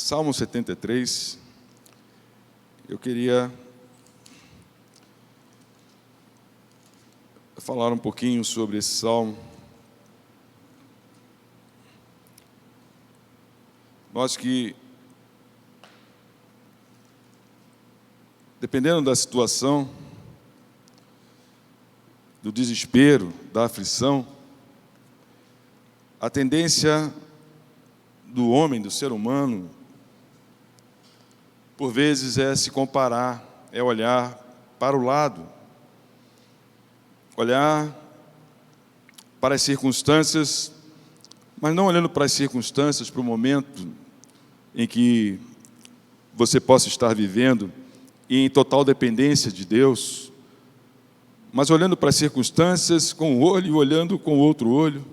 Salmo 73, eu queria falar um pouquinho sobre esse salmo. Nós que, dependendo da situação, do desespero, da aflição, a tendência do homem, do ser humano, por vezes é se comparar, é olhar para o lado, olhar para as circunstâncias, mas não olhando para as circunstâncias, para o momento em que você possa estar vivendo e em total dependência de Deus, mas olhando para as circunstâncias com um olho e olhando com o outro olho,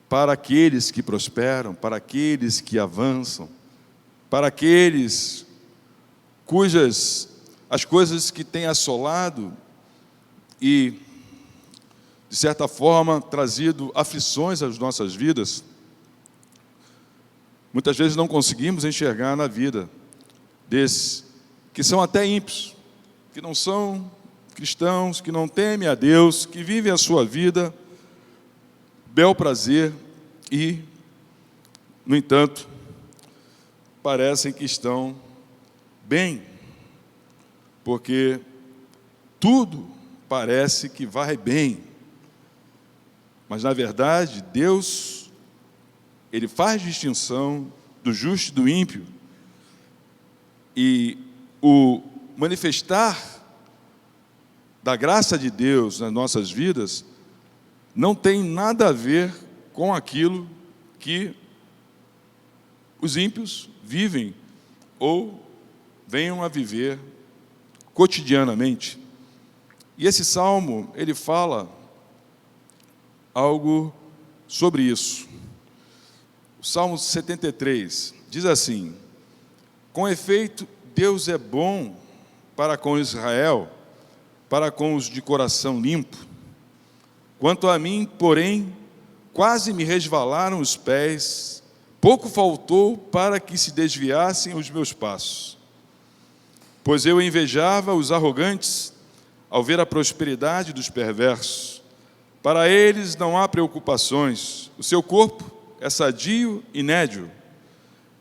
para aqueles que prosperam, para aqueles que avançam, para aqueles as coisas que têm assolado e, de certa forma, trazido aflições às nossas vidas, muitas vezes não conseguimos enxergar na vida desses que são até ímpios, que não são cristãos, que não temem a Deus, que vivem a sua vida, bel prazer e, no entanto, parecem que estão bem, porque tudo parece que vai bem, mas na verdade Deus, Ele faz distinção do justo e do ímpio, e o manifestar da graça de Deus nas nossas vidas não tem nada a ver com aquilo que os ímpios vivem ou venham a viver cotidianamente. E esse salmo, ele fala algo sobre isso. O Salmo 73 diz assim: com efeito, Deus é bom para com Israel, para com os de coração limpo. Quanto a mim, porém, quase me resvalaram os pés, pouco faltou para que se desviassem os meus passos. Pois eu invejava os arrogantes ao ver a prosperidade dos perversos. Para eles não há preocupações, o seu corpo é sadio e nédio.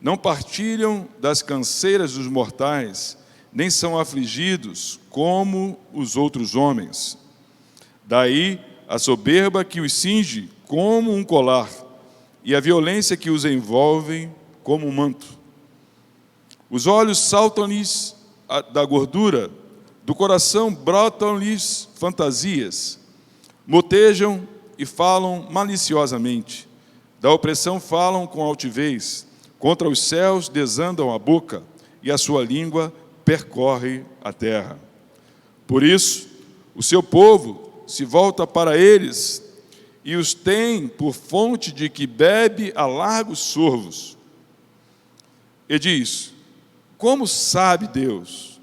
Não partilham das canseiras dos mortais, nem são afligidos como os outros homens. Daí a soberba que os cinge como um colar, e a violência que os envolve como um manto. Os olhos saltam-lhes da gordura, do coração brotam-lhes fantasias, motejam e falam maliciosamente, da opressão falam com altivez, contra os céus desandam a boca, e a sua língua percorre a terra. Por isso, o seu povo se volta para eles, e os tem por fonte de que bebe a largos sorvos. E diz: como sabe Deus?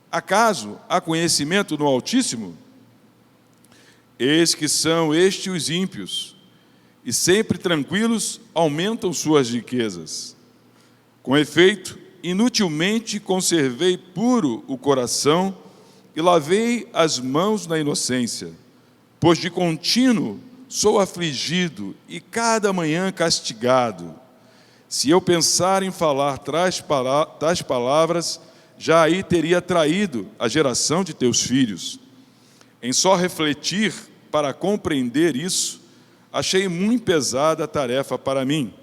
Acaso há conhecimento no Altíssimo? Eis que são estes os ímpios, e sempre tranquilos aumentam suas riquezas. Com efeito, inutilmente conservei puro o coração e lavei as mãos na inocência, pois de contínuo sou afligido e cada manhã castigado. Se eu pensar em falar tais palavras, já aí teria traído a geração de teus filhos. Em só refletir para compreender isso, achei muito pesada a tarefa para mim,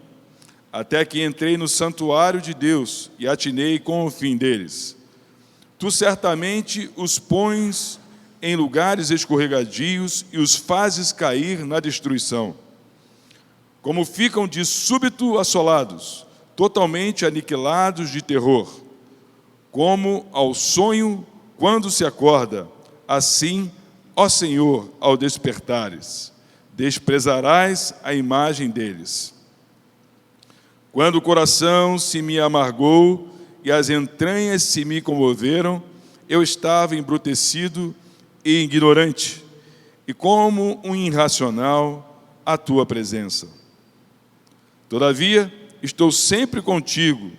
até que entrei no santuário de Deus e atinei com o fim deles. Tu certamente os pões em lugares escorregadios e os fazes cair na destruição. Como ficam de súbito assolados, totalmente aniquilados de terror, como ao sonho quando se acorda, assim, ó Senhor, ao despertares, desprezarás a imagem deles. Quando o coração se me amargou e as entranhas se me comoveram, eu estava embrutecido e ignorante, e como um irracional à tua presença. Todavia, estou sempre contigo.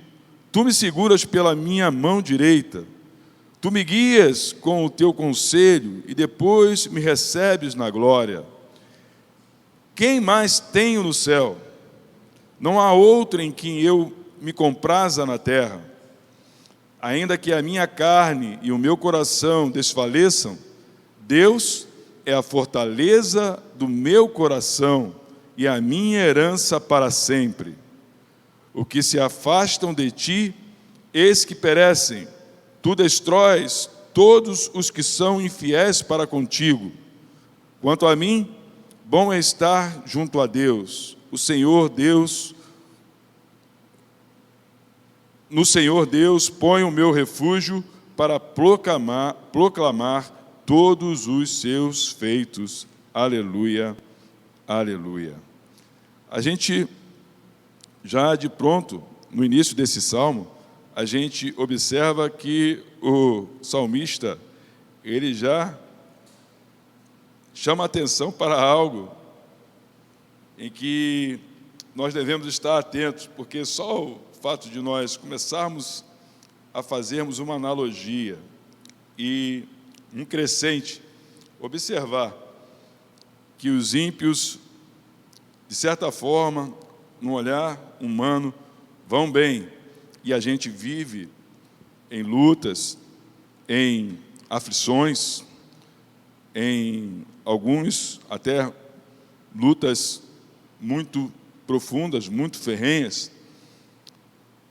Tu me seguras pela minha mão direita. Tu me guias com o teu conselho e depois me recebes na glória. Quem mais tenho no céu? Não há outro em quem eu me compraza na terra. Ainda que a minha carne e o meu coração desfaleçam, Deus é a fortaleza do meu coração e a minha herança para sempre. O que se afastam de ti, eis que perecem. Tu destróis todos os que são infiéis para contigo. Quanto a mim, bom é estar junto a Deus. O Senhor Deus, no Senhor Deus ponho o meu refúgio para proclamar todos os seus feitos. Aleluia, aleluia. A gente, já de pronto, no início desse salmo, a gente observa que o salmista, ele já chama atenção para algo em que nós devemos estar atentos, porque só o fato de nós começarmos a fazermos uma analogia e um crescente, observar que os ímpios, de certa forma, no olhar humano, vão bem, e a gente vive em lutas, em aflições, em alguns até lutas muito profundas, muito ferrenhas.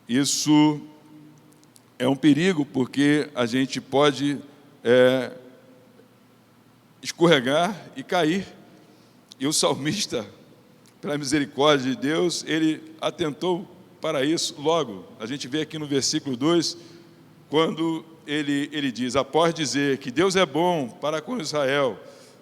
Isso é um perigo, porque a gente pode escorregar e cair. E o salmista, pela misericórdia de Deus, ele atentou para isso logo. A gente vê aqui no versículo 2, quando ele diz, após dizer que Deus é bom para com Israel,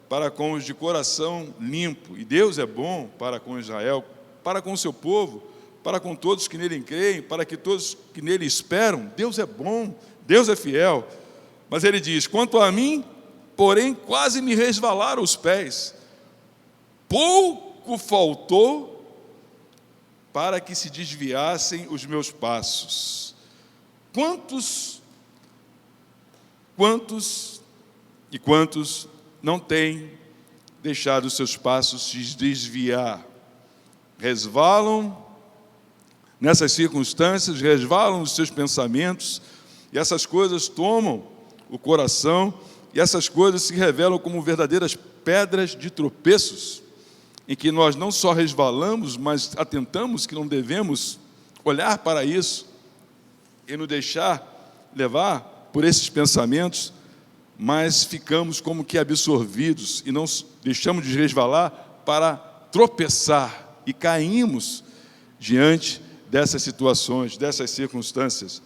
para com os de coração limpo, e Deus é bom para com Israel, para com o seu povo, para com todos que nele creem, para que todos que nele esperam. Deus é bom, Deus é fiel. Mas ele diz, quanto a mim, porém, quase me resvalaram os pés. Pouco faltou para que se desviassem os meus passos. Quantos não têm deixado os seus passos se desviar? Resvalam nessas circunstâncias, resvalam os seus pensamentos, e essas coisas tomam o coração, e essas coisas se revelam como verdadeiras pedras de tropeços, em que nós não só resvalamos, mas atentamos que não devemos olhar para isso e nos deixar levar por esses pensamentos, mas ficamos como que absorvidos e não deixamos de resvalar para tropeçar e caímos diante dessas situações, dessas circunstâncias.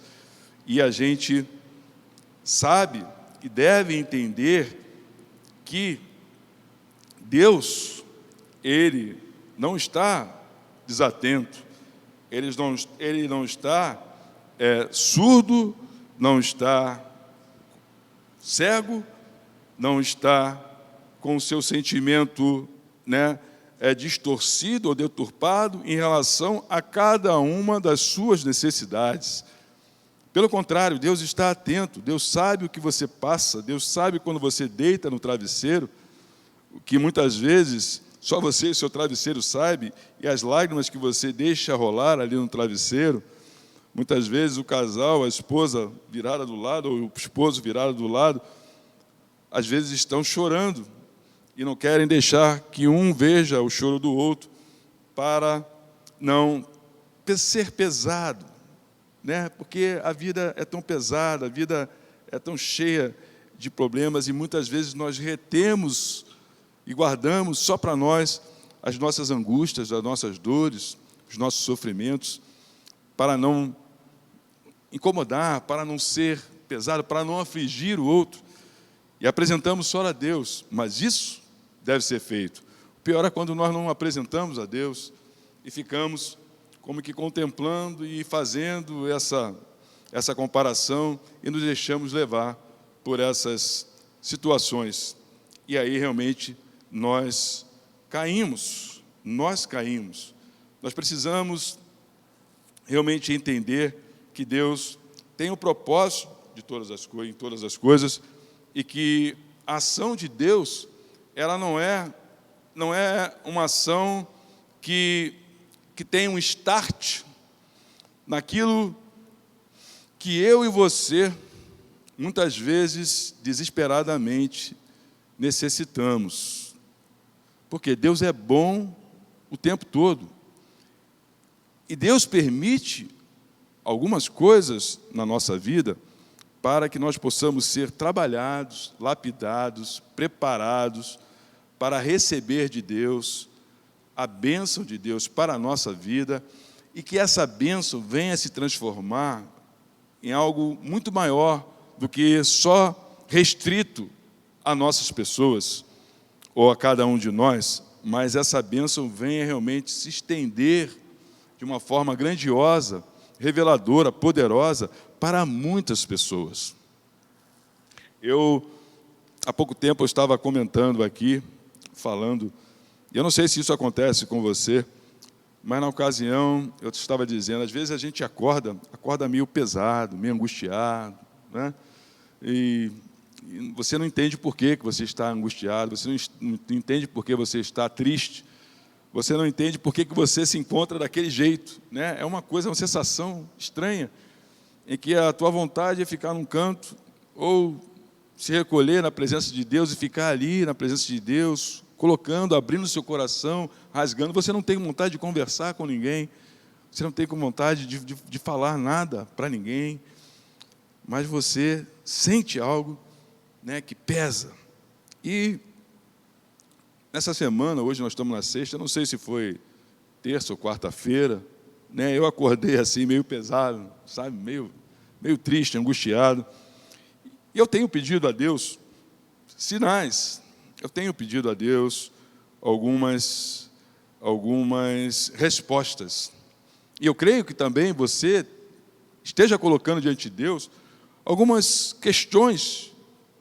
E a gente sabe e deve entender que Deus, Ele não está desatento, Ele não está surdo, não está cego, não está com o seu sentimento distorcido ou deturpado em relação a cada uma das suas necessidades. Pelo contrário, Deus está atento, Deus sabe o que você passa, Deus sabe quando você deita no travesseiro, o que muitas vezes só você e seu travesseiro sabe, e as lágrimas que você deixa rolar ali no travesseiro. Muitas vezes o casal, a esposa virada do lado, ou o esposo virado do lado, às vezes estão chorando e não querem deixar que um veja o choro do outro, para não ser pesado, porque a vida é tão pesada, a vida é tão cheia de problemas, e muitas vezes nós retemos e guardamos só para nós as nossas angústias, as nossas dores, os nossos sofrimentos, para não incomodar, para não ser pesado, para não afligir o outro, e apresentamos só a Deus, mas isso deve ser feito. O pior é quando nós não apresentamos a Deus e ficamos como que contemplando e fazendo essa comparação e nos deixamos levar por essas situações. E aí realmente nós caímos. Nós precisamos realmente entender que Deus tem um propósito de em todas as coisas, e que a ação de Deus, ela não é uma ação que tem um start naquilo que eu e você, muitas vezes, desesperadamente, necessitamos. Porque Deus é bom o tempo todo. E Deus permite algumas coisas na nossa vida para que nós possamos ser trabalhados, lapidados, preparados para receber de Deus a bênção de Deus para a nossa vida, e que essa bênção venha se transformar em algo muito maior do que só restrito a nossas pessoas ou a cada um de nós, mas essa bênção venha realmente se estender de uma forma grandiosa, reveladora, poderosa para muitas pessoas. Há pouco tempo eu estava comentando aqui, falando, eu não sei se isso acontece com você, mas na ocasião eu estava dizendo, às vezes a gente acorda meio pesado, meio angustiado, né? E você não entende por que você está angustiado, você não entende por que você está triste, você não entende por que você se encontra daquele jeito, né? É uma sensação estranha, em que a tua vontade é ficar num canto, ou se recolher na presença de Deus e ficar ali na presença de Deus, colocando, abrindo seu coração, rasgando. Você não tem vontade de conversar com ninguém, você não tem vontade de falar nada para ninguém, mas você sente algo, né, que pesa. E nessa semana, hoje nós estamos na sexta, não sei se foi terça ou quarta-feira, né, eu acordei assim meio pesado, sabe, meio triste, angustiado. E eu tenho pedido a Deus sinais, eu tenho pedido a Deus algumas respostas. E eu creio que também você esteja colocando diante de Deus algumas questões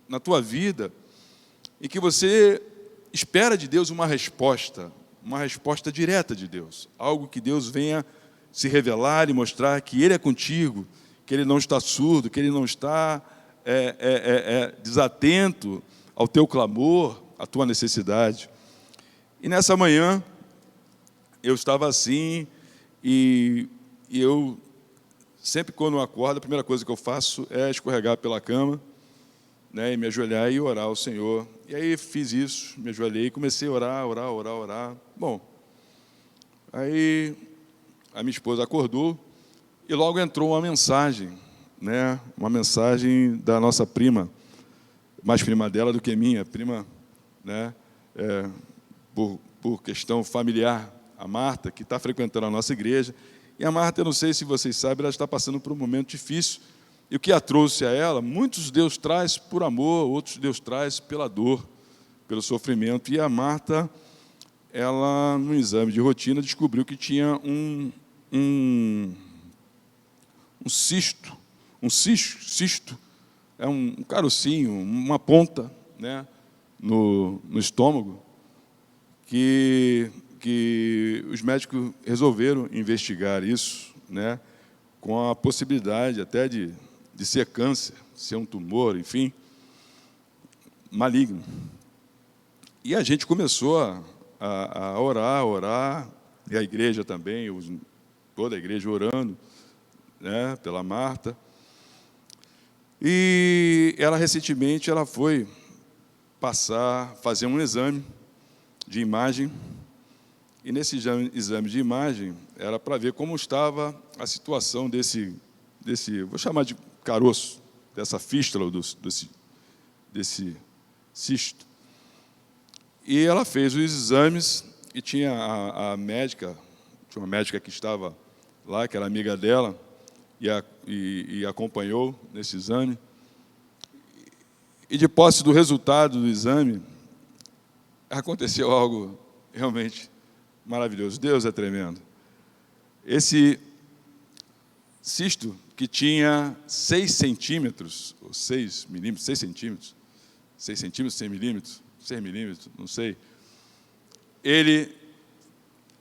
na tua vida, e que você espera de Deus uma resposta direta de Deus, algo que Deus venha se revelar e mostrar que Ele é contigo, que Ele não está surdo, que Ele não está desatento ao teu clamor, à tua necessidade. E nessa manhã, eu estava assim, e eu, sempre quando eu acordo, a primeira coisa que eu faço é escorregar pela cama, né, e me ajoelhar e orar ao Senhor. E aí fiz isso, me ajoelhei e comecei a orar. Bom, aí a minha esposa acordou e logo entrou uma mensagem, né, uma mensagem da nossa prima, mais prima dela do que minha, prima, né, por questão familiar, a Marta, que está frequentando a nossa igreja. E a Marta, eu não sei se vocês sabem, ela está passando por um momento difícil. E o que a trouxe a ela, muitos Deus traz por amor, outros Deus traz pela dor, pelo sofrimento. E a Marta, ela, no exame de rotina, descobriu que tinha um cisto, é um carocinho, uma ponta, né, no estômago, que os médicos resolveram investigar isso, né, com a possibilidade até de ser câncer, ser um tumor, enfim, maligno. E a gente começou a orar, e a igreja também, toda a igreja orando, né, pela Marta. E ela recentemente foi fazer um exame de imagem, e nesse exame de imagem era para ver como estava a situação desse, vou chamar de caroço, dessa fístula, desse cisto. E ela fez os exames, e tinha a médica, tinha uma médica que estava lá, que era amiga dela, e acompanhou nesse exame. E de posse do resultado do exame, aconteceu algo realmente maravilhoso. Deus é tremendo. Esse cisto, que tinha 6 centímetros, ou 6 milímetros, 6 centímetros, 6 centímetros, 6 milímetros, 6 milímetros, não sei.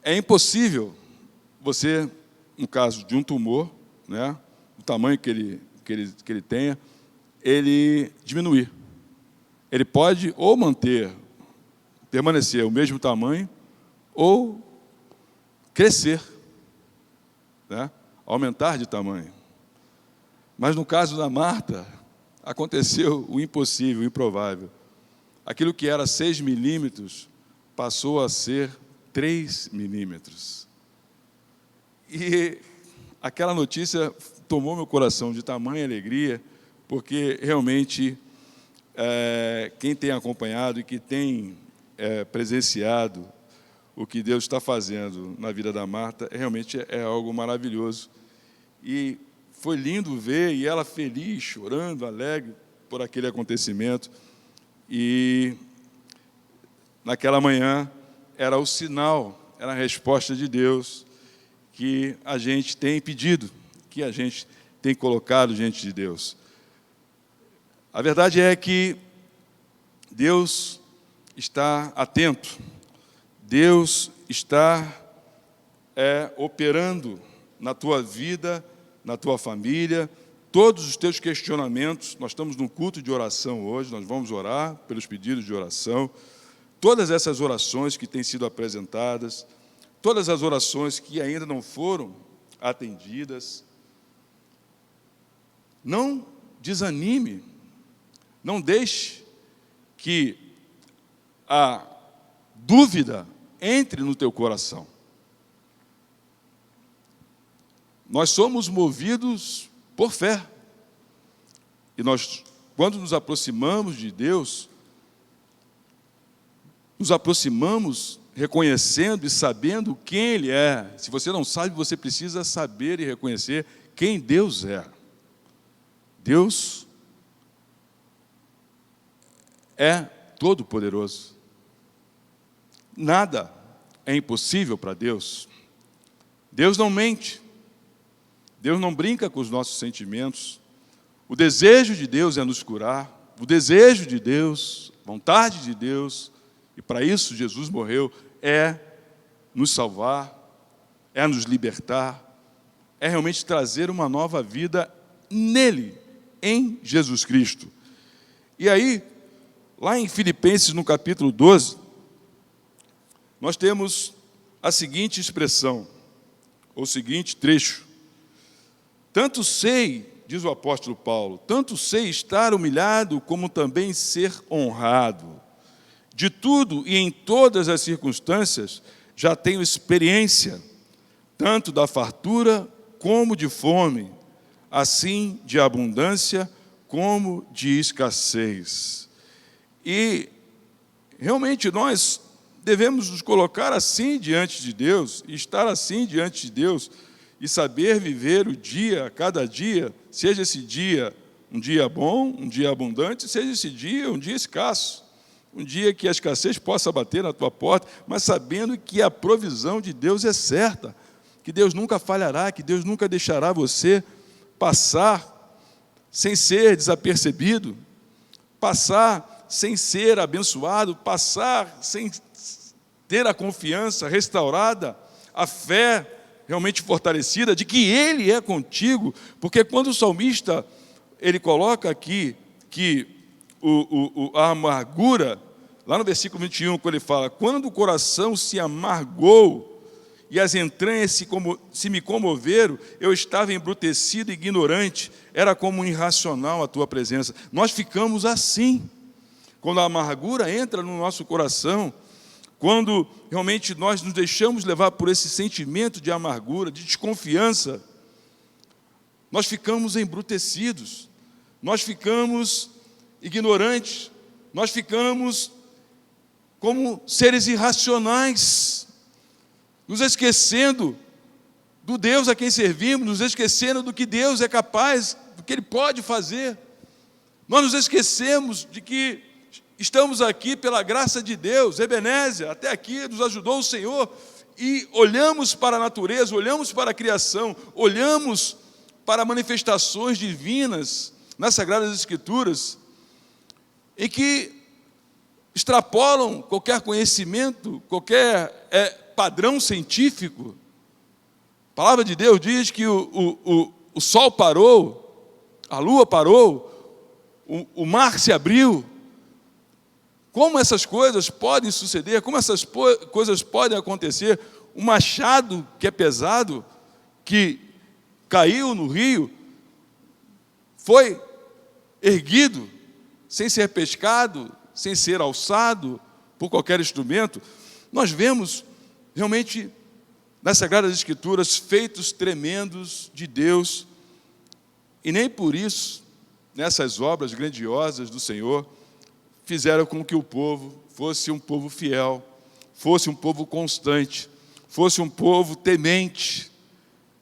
É impossível você no caso de um tumor, né, o tamanho que ele tenha, ele diminuir. Ele pode ou permanecer o mesmo tamanho, ou crescer, né, aumentar de tamanho. Mas no caso da Marta, aconteceu o impossível, o improvável. Aquilo que era 6 milímetros passou a ser 3 milímetros. E aquela notícia tomou meu coração de tamanha alegria, porque realmente quem tem acompanhado e que tem presenciado o que Deus está fazendo na vida da Marta, realmente é algo maravilhoso. E foi lindo ver, e ela feliz, chorando, alegre por aquele acontecimento. E naquela manhã era o sinal, era a resposta de Deus que a gente tem pedido, que a gente tem colocado diante de Deus. A verdade é que Deus está atento, Deus está operando na tua vida, na tua família, todos os teus questionamentos. Nós estamos num culto de oração hoje, nós vamos orar pelos pedidos de oração. Todas essas orações que têm sido apresentadas, todas as orações que ainda não foram atendidas, não desanime, não deixe que a dúvida entre no teu coração. Nós somos movidos por fé. E nós, quando nos aproximamos de Deus, nos aproximamos reconhecendo e sabendo quem Ele é. Se você não sabe, você precisa saber e reconhecer quem Deus é. Deus é todo-poderoso. Nada é impossível para Deus. Deus não mente. Deus não brinca com os nossos sentimentos. O desejo de Deus é nos curar. O desejo de Deus, vontade de Deus, e para isso Jesus morreu, é nos salvar, é nos libertar, é realmente trazer uma nova vida nele, em Jesus Cristo. E aí, lá em Filipenses, no capítulo 12, nós temos a seguinte expressão, ou o seguinte trecho: tanto sei, diz o apóstolo Paulo, tanto sei estar humilhado, como também ser honrado. De tudo e em todas as circunstâncias, já tenho experiência, tanto da fartura como de fome, assim de abundância como de escassez. E realmente nós devemos nos colocar assim diante de Deus, e estar assim diante de Deus, e saber viver o dia, cada dia, seja esse dia um dia bom, um dia abundante, seja esse dia um dia escasso, um dia que a escassez possa bater na tua porta, mas sabendo que a provisão de Deus é certa, que Deus nunca falhará, que Deus nunca deixará você passar sem ser desapercebido, passar sem ser abençoado, passar sem ter a confiança restaurada, a fé realmente fortalecida de que Ele é contigo, porque quando o salmista ele coloca aqui que a amargura, lá no versículo 21, quando ele fala, quando o coração se amargou e as entranhas se me comoveram, eu estava embrutecido e ignorante, era como irracional a tua presença. Nós ficamos assim, quando a amargura entra no nosso coração, quando realmente nós nos deixamos levar por esse sentimento de amargura, de desconfiança, nós ficamos embrutecidos, nós ficamos ignorantes, nós ficamos como seres irracionais, nos esquecendo do Deus a quem servimos, nos esquecendo do que Deus é capaz, do que Ele pode fazer. Nós nos esquecemos de que estamos aqui pela graça de Deus, Ebenezer, até aqui nos ajudou o Senhor, e olhamos para a natureza, olhamos para a criação, olhamos para manifestações divinas nas Sagradas Escrituras, e que extrapolam qualquer conhecimento, qualquer padrão científico, palavra de Deus diz que o sol parou, a lua parou, o mar se abriu. Como essas coisas podem suceder? Como essas coisas podem acontecer? Um machado que é pesado, que caiu no rio, foi erguido, sem ser pescado, sem ser alçado por qualquer instrumento. Nós vemos realmente nas Sagradas Escrituras feitos tremendos de Deus, e nem por isso, nessas obras grandiosas do Senhor, fizeram com que o povo fosse um povo fiel, fosse um povo constante, fosse um povo temente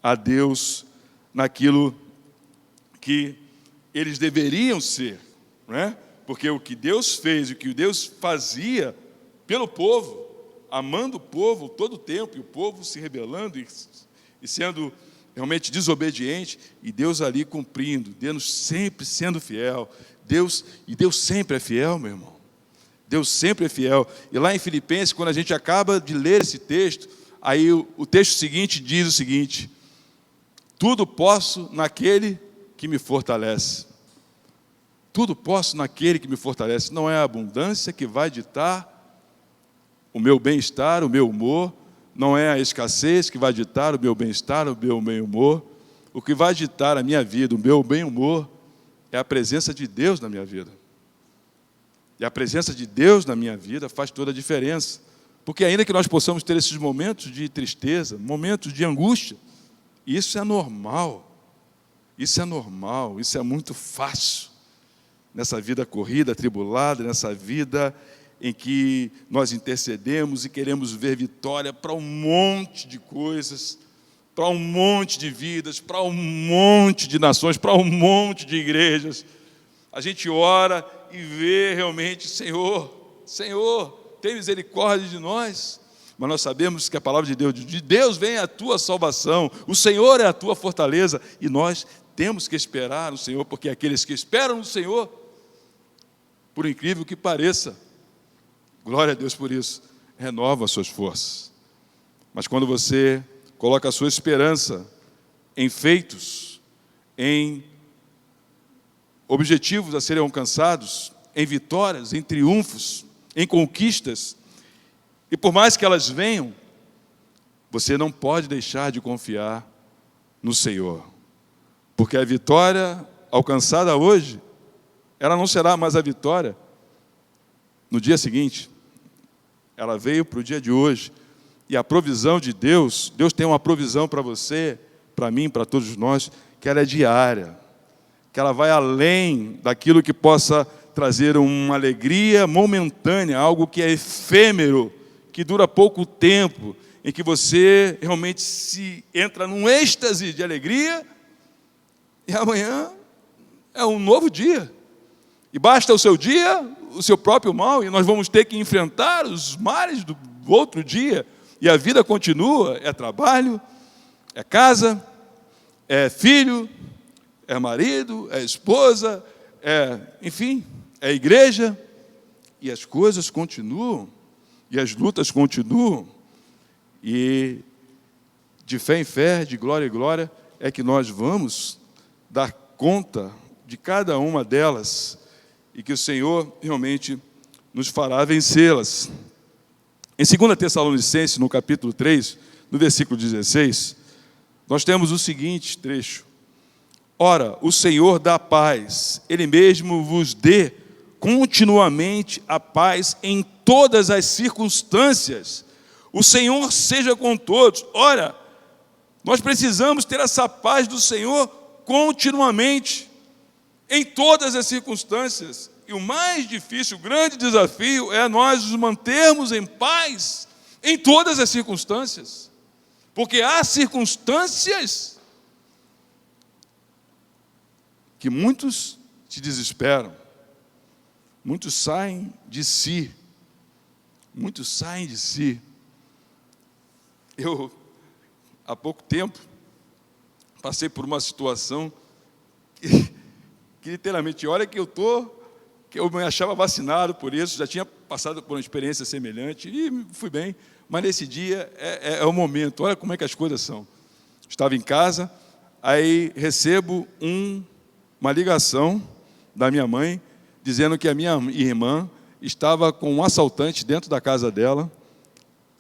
a Deus naquilo que eles deveriam ser, não é? Porque o que Deus fez, o que Deus fazia pelo povo, amando o povo todo o tempo, e o povo se rebelando e sendo realmente desobediente, e Deus ali cumprindo, Deus sempre sendo fiel. Deus sempre é fiel, meu irmão. Deus sempre é fiel. E lá em Filipenses, quando a gente acaba de ler esse texto, aí o texto seguinte diz o seguinte: tudo posso naquele que me fortalece. Tudo posso naquele que me fortalece. Não é a abundância que vai ditar o meu bem-estar, o meu humor. Não é a escassez que vai ditar o meu bem-estar, o meu bem-humor. O que vai ditar a minha vida, o meu bem-humor, é a presença de Deus na minha vida. E a presença de Deus na minha vida faz toda a diferença. Porque ainda que nós possamos ter esses momentos de tristeza, momentos de angústia, isso é normal. Isso é normal, isso é muito fácil. Nessa vida corrida, atribulada, nessa vida em que nós intercedemos e queremos ver vitória para um monte de coisas, para um monte de vidas, para um monte de nações, para um monte de igrejas. A gente ora e vê realmente: Senhor, tem misericórdia de nós. Mas nós sabemos que a palavra de Deus vem a tua salvação, o Senhor é a tua fortaleza, e nós temos que esperar no Senhor, porque aqueles que esperam no Senhor, por incrível que pareça, glória a Deus por isso, renovam as suas forças. Mas quando você coloca a sua esperança em feitos, em objetivos a serem alcançados, em vitórias, em triunfos, em conquistas, e por mais que elas venham, você não pode deixar de confiar no Senhor, porque a vitória alcançada hoje, ela não será mais a vitória no dia seguinte. Ela veio para o dia de hoje, e a provisão de Deus tem uma provisão para você, para mim, para todos nós, que ela é diária, que ela vai além daquilo que possa trazer uma alegria momentânea, algo que é efêmero, que dura pouco tempo, em que você realmente se entra num êxtase de alegria, e amanhã é um novo dia. E basta o seu dia, o seu próprio mal, e nós vamos ter que enfrentar os males do outro dia, e a vida continua. É trabalho, é casa, é filho, é marido, é esposa, enfim, é igreja, e as coisas continuam, e as lutas continuam, e de fé em fé, de glória em glória, é que nós vamos dar conta de cada uma delas, e que o Senhor realmente nos fará vencê-las. Em 2 Tessalonicenses, no capítulo 3, no versículo 16, nós temos o seguinte trecho: ora, o Senhor dá paz, Ele mesmo vos dê continuamente a paz em todas as circunstâncias. O Senhor seja com todos. Ora, nós precisamos ter essa paz do Senhor continuamente, em todas as circunstâncias. E o mais difícil, o grande desafio é nós nos mantermos em paz em todas as circunstâncias. Porque há circunstâncias que muitos se desesperam, muitos saem de si, Eu, há pouco tempo, passei por uma situação que literalmente, olha que eu me achava vacinado por isso, já tinha passado por uma experiência semelhante, e fui bem, mas nesse dia é o momento, olha como é que as coisas são. Estava em casa, aí recebo uma ligação da minha mãe, dizendo que a minha irmã estava com um assaltante dentro da casa dela,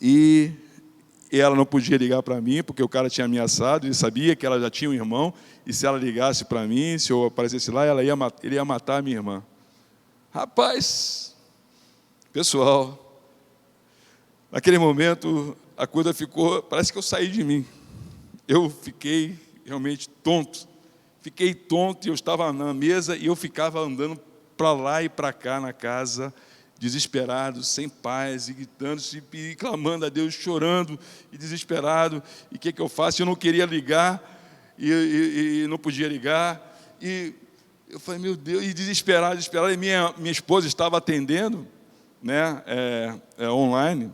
e ela não podia ligar para mim, porque o cara tinha ameaçado, ele sabia que ela já tinha um irmão, e se ela ligasse para mim, se eu aparecesse lá, ele ia matar a minha irmã. Rapaz, pessoal, naquele momento, a coisa ficou, parece que eu saí de mim. Eu fiquei realmente tonto. Fiquei tonto, e eu estava na mesa, e eu ficava andando para lá e para cá na casa, desesperado, sem paz, e gritando, e clamando a Deus, chorando e desesperado. E o que eu faço? Eu não queria ligar, e não podia ligar. E eu falei, meu Deus, e desesperado. E minha esposa estava atendendo, né, online,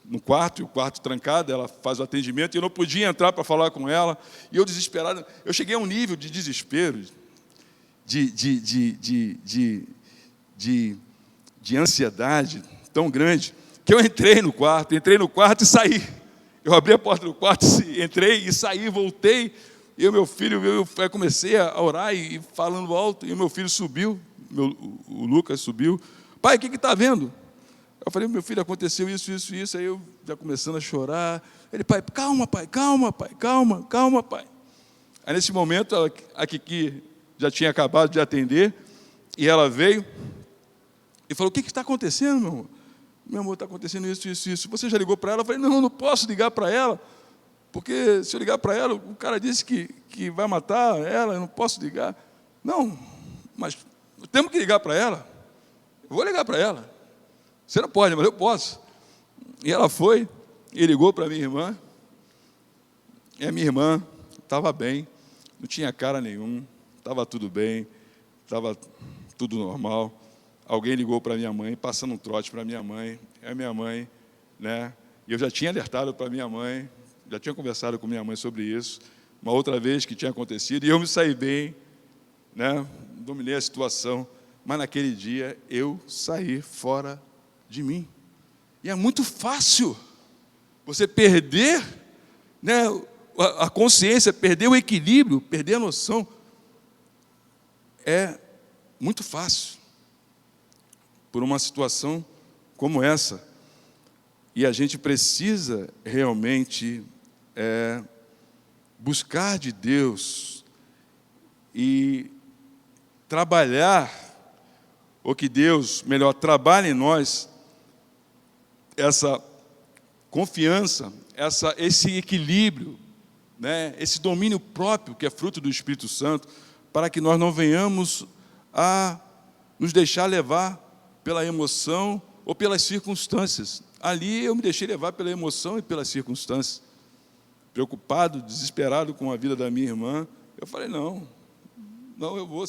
no quarto, e o quarto trancado, ela faz o atendimento, e eu não podia entrar para falar com ela, e eu desesperado. Eu cheguei a um nível de desespero, de ansiedade tão grande, que eu entrei no quarto e saí. Eu abri a porta do quarto, entrei e saí, voltei, e o meu filho, eu comecei a orar e falando alto, e o meu filho subiu, o Lucas subiu. Pai, o que está vendo? Eu falei, meu filho, aconteceu isso, aí eu já começando a chorar. Ele, pai, calma, pai, calma, pai. Aí nesse momento, a Kiki já tinha acabado de atender, e ela veio e falou, o que está acontecendo, meu amor? Meu amor, está acontecendo isso. Você já ligou para ela? Eu falei, não posso ligar para ela, porque se eu ligar para ela, o cara disse que vai matar ela, eu não posso ligar. Não, mas temos que ligar para ela. Eu vou ligar para ela. Você não pode, mas eu posso. E ela foi e ligou para a minha irmã. E a minha irmã estava bem, não tinha cara nenhum, estava tudo bem, estava tudo normal. Alguém ligou para a minha mãe, passando um trote para a minha mãe. É a minha mãe, né? E eu já tinha alertado para a minha mãe, já tinha conversado com minha mãe sobre isso, uma outra vez que tinha acontecido, e eu me saí bem, né? Dominei a situação, mas naquele dia eu saí fora de mim. E é muito fácil você perder, né, a consciência, perder o equilíbrio, perder a noção. É muito fácil por uma situação como essa. E a gente precisa realmente buscar de Deus e trabalhar, ou que Deus, melhor, trabalhe em nós essa confiança, esse equilíbrio, né, esse domínio próprio que é fruto do Espírito Santo, para que nós não venhamos a nos deixar levar pela emoção ou pelas circunstâncias. Ali eu me deixei levar pela emoção e pelas circunstâncias. Preocupado, desesperado com a vida da minha irmã, eu falei, não, eu vou,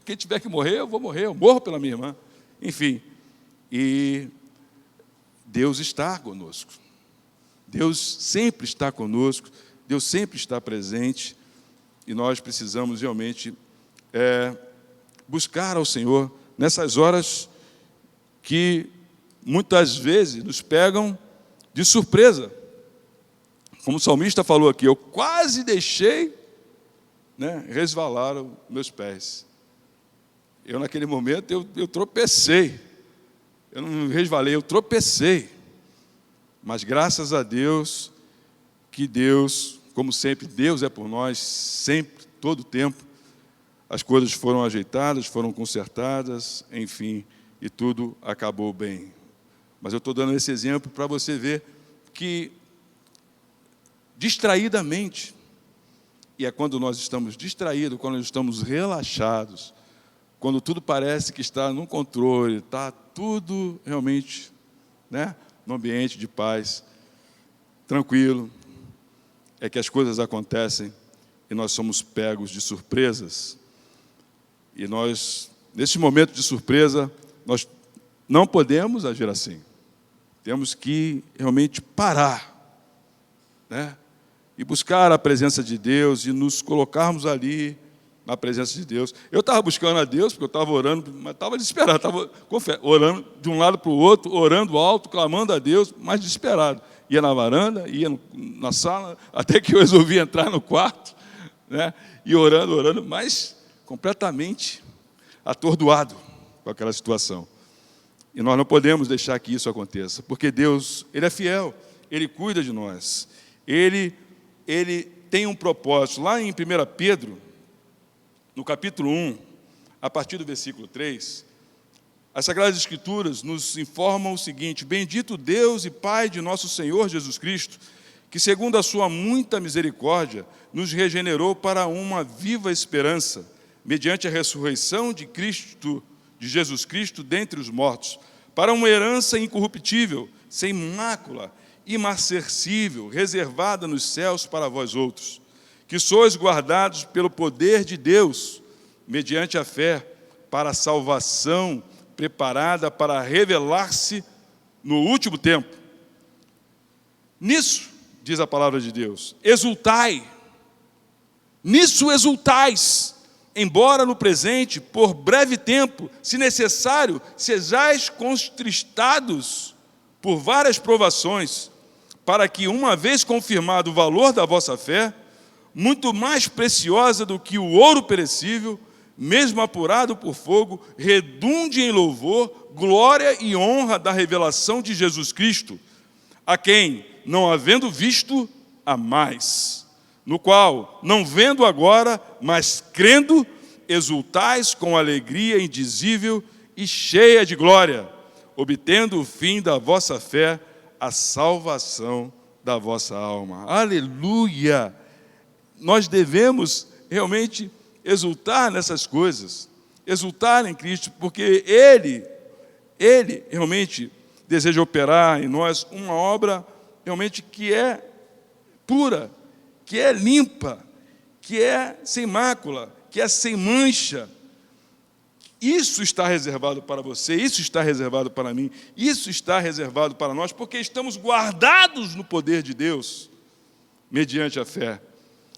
quem tiver que morrer, eu vou morrer, eu morro pela minha irmã. Enfim, e Deus está conosco. Deus sempre está conosco, Deus sempre está presente, e nós precisamos realmente buscar ao Senhor nessas horas que muitas vezes nos pegam de surpresa. Como o salmista falou aqui, eu quase deixei, né, resvalar os meus pés. Eu, naquele momento, eu tropecei. Eu não resvalei, eu tropecei. Mas graças a Deus, que Deus, como sempre, Deus é por nós, sempre, todo o tempo. As coisas foram ajeitadas, foram consertadas, enfim, e tudo acabou bem. Mas eu estou dando esse exemplo para você ver que, distraidamente, e é quando nós estamos distraídos, quando nós estamos relaxados, quando tudo parece que está no controle, está tudo realmente, né, no ambiente de paz, tranquilo, é que as coisas acontecem e nós somos pegos de surpresas. E nós, nesse momento de surpresa, nós não podemos agir assim. Temos que realmente parar, né, e buscar a presença de Deus e nos colocarmos ali na presença de Deus. Eu estava buscando a Deus, porque eu estava orando, mas estava desesperado, estava orando de um lado para o outro, orando alto, clamando a Deus, mas desesperado. ia na varanda, ia na sala, até que eu resolvi entrar no quarto, né? E orando, mas completamente atordoado com aquela situação. E nós não podemos deixar que isso aconteça, porque Deus, Ele é fiel, Ele cuida de nós, Ele tem um propósito. Lá em 1 Pedro, no capítulo 1, a partir do versículo 3, as Sagradas Escrituras nos informam o seguinte: bendito Deus e Pai de nosso Senhor Jesus Cristo, que segundo a sua muita misericórdia, nos regenerou para uma viva esperança, mediante a ressurreição de Jesus Cristo dentre os mortos, para uma herança incorruptível, sem mácula, imarcessível, reservada nos céus para vós outros, que sois guardados pelo poder de Deus, mediante a fé, para a salvação preparada para revelar-se no último tempo. Nisso, diz a palavra de Deus, exultai, nisso exultais, embora no presente, por breve tempo, se necessário, sejais contristados por várias provações, para que, uma vez confirmado o valor da vossa fé, muito mais preciosa do que o ouro perecível, mesmo apurado por fogo, redunde em louvor, glória e honra da revelação de Jesus Cristo, a quem, não havendo visto, há mais, no qual, não vendo agora, mas crendo, exultais com alegria indizível e cheia de glória, obtendo o fim da vossa fé, a salvação da vossa alma. Aleluia! Nós devemos realmente exultar nessas coisas, exultar em Cristo, porque Ele realmente deseja operar em nós uma obra realmente que é pura, que é limpa, que é sem mácula, que é sem mancha. Isso está reservado para você, isso está reservado para mim, isso está reservado para nós, porque estamos guardados no poder de Deus, mediante a fé.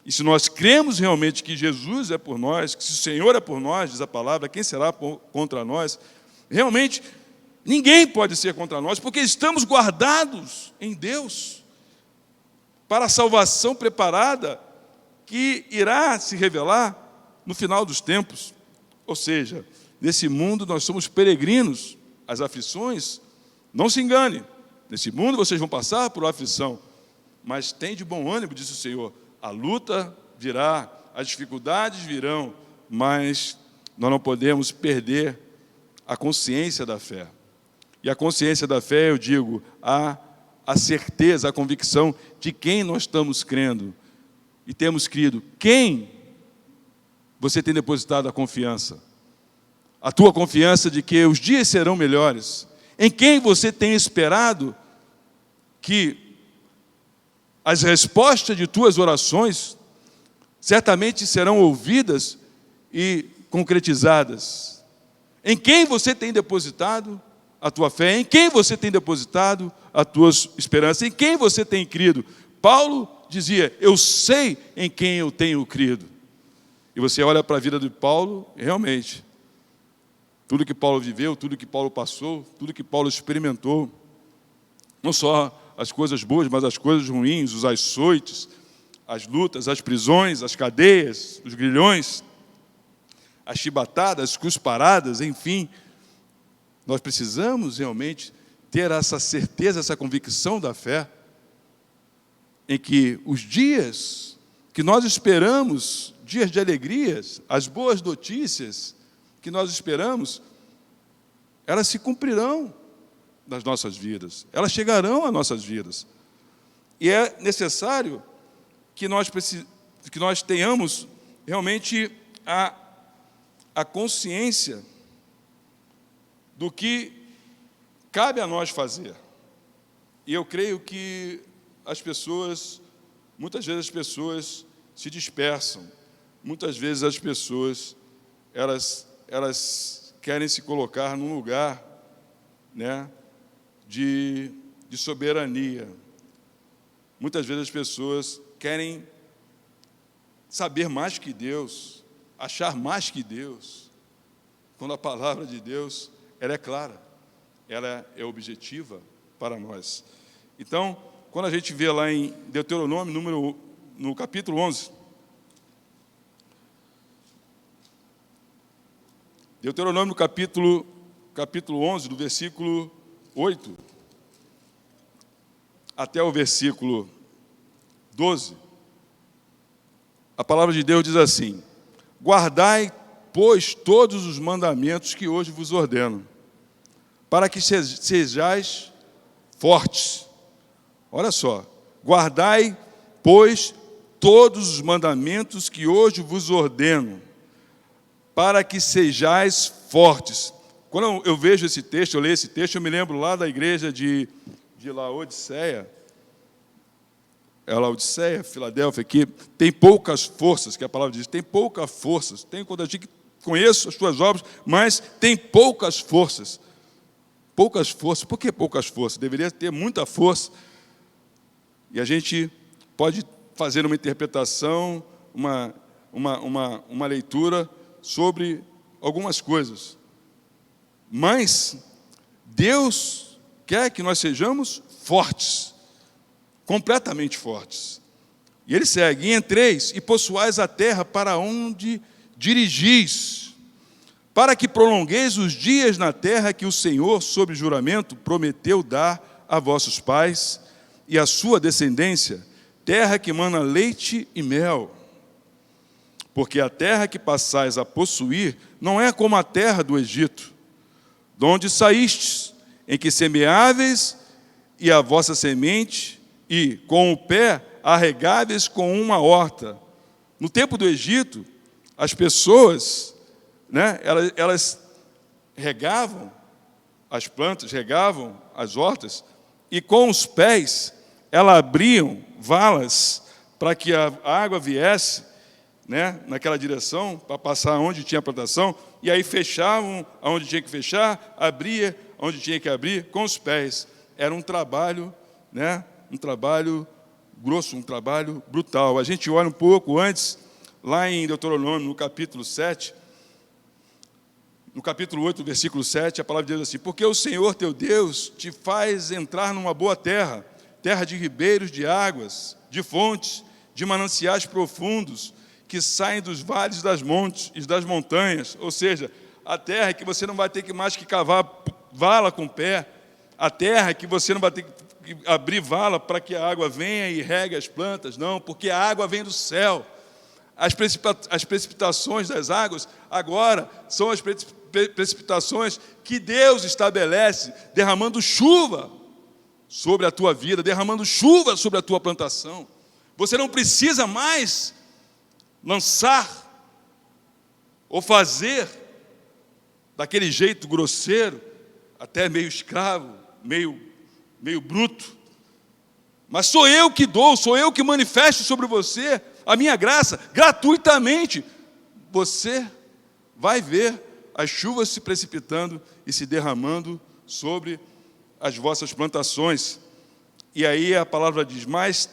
E se nós cremos realmente que Jesus é por nós, que se o Senhor é por nós, diz a palavra, quem será contra nós? Realmente, ninguém pode ser contra nós, porque estamos guardados em Deus, para a salvação preparada, que irá se revelar no final dos tempos. Ou seja, nesse mundo nós somos peregrinos, as aflições, não se engane, nesse mundo vocês vão passar por aflição, mas tem de bom ânimo, disse o Senhor, a luta virá, as dificuldades virão, mas nós não podemos perder a consciência da fé. E a consciência da fé, eu digo, a certeza, a convicção de quem nós estamos crendo e temos crido. Quem você tem depositado a confiança? A tua confiança de que os dias serão melhores. Em quem você tem esperado que as respostas de tuas orações certamente serão ouvidas e concretizadas. Em quem você tem depositado a tua fé? Em quem você tem depositado a tua esperança? Em quem você tem crido? Paulo dizia, eu sei em quem eu tenho crido. E você olha para a vida de Paulo, realmente, tudo que Paulo viveu, tudo que Paulo passou, tudo que Paulo experimentou, não só as coisas boas, mas as coisas ruins, os açoites, as lutas, as prisões, as cadeias, os grilhões, as chibatadas, as cusparadas, enfim. Nós precisamos realmente ter essa certeza, essa convicção da fé, em que os dias que nós esperamos, dias de alegrias, as boas notícias que nós esperamos, elas se cumprirão das nossas vidas, elas chegarão às nossas vidas. E é necessário que nós tenhamos realmente a consciência do que cabe a nós fazer. E eu creio que muitas vezes as pessoas se dispersam, muitas vezes as pessoas, elas querem se colocar num lugar, né, de soberania. Muitas vezes as pessoas querem saber mais que Deus, achar mais que Deus, quando a palavra de Deus, ela é clara, ela é objetiva para nós. Então, quando a gente vê lá em Deuteronômio, no capítulo 11, Deuteronômio no capítulo 11, do versículo 8 até o versículo 12, a palavra de Deus diz assim: guardai, pois, todos os mandamentos que hoje vos ordeno, para que sejais fortes. Olha só, guardai, pois, todos os mandamentos que hoje vos ordeno, para que sejais fortes. Quando eu vejo esse texto, eu leio esse texto, eu me lembro lá da igreja de Laodiceia, Laodiceia, Filadélfia, que tem poucas forças, que a palavra diz, tem poucas forças. Tem quando eu digo que conheço as tuas obras, mas tem poucas forças. Poucas forças. Por que poucas forças? Deveria ter muita força. E a gente pode fazer uma interpretação, uma leitura sobre algumas coisas. Mas Deus quer que nós sejamos fortes, completamente fortes. E ele segue: e entreis e possuais a terra para onde dirigis, para que prolongueis os dias na terra que o Senhor, sob juramento, prometeu dar a vossos pais e à sua descendência, terra que mana leite e mel. Porque a terra que passais a possuir não é como a terra do Egito, de onde saístes, em que semeáveis e a vossa semente, e com o pé arregáveis com uma horta. No tempo do Egito, as pessoas, elas regavam as plantas, regavam as hortas, e com os pés elas abriam valas para que a água viesse, naquela direção, para passar onde tinha plantação, e aí fechavam onde tinha que fechar, abria onde tinha que abrir com os pés. Era um trabalho, um trabalho grosso, um trabalho brutal. A gente olha um pouco antes, lá em Deuteronômio, no capítulo 7, no capítulo 8, versículo 7, a palavra diz assim: porque o Senhor teu Deus te faz entrar numa boa terra, terra de ribeiros de águas, de fontes, de mananciais profundos, que saem dos vales das montes e das montanhas. Ou seja, a terra que você não vai ter que mais que cavar vala com o pé, a terra que você não vai ter que abrir vala para que a água venha e regue as plantas, não, porque a água vem do céu. As precipitações das águas agora são as precipitações que Deus estabelece, derramando chuva sobre a tua vida, derramando chuva sobre a tua plantação. Você não precisa mais lançar ou fazer daquele jeito grosseiro, até meio escravo, meio bruto. Mas sou eu que dou, sou eu que manifesto sobre você a minha graça, gratuitamente. Você vai ver as chuvas se precipitando e se derramando sobre as vossas plantações. E aí a palavra diz: mas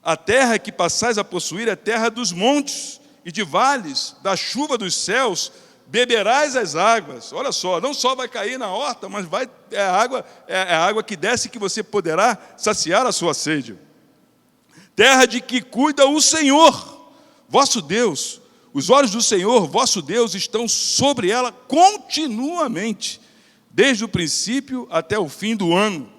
a terra que passais a possuir é terra dos montes e de vales, da chuva dos céus beberás as águas. Olha só, não só vai cair na horta, mas é a água que desce, que você poderá saciar a sua sede. Terra de que cuida o Senhor, vosso Deus. Os olhos do Senhor, vosso Deus, estão sobre ela continuamente, desde o princípio até o fim do ano.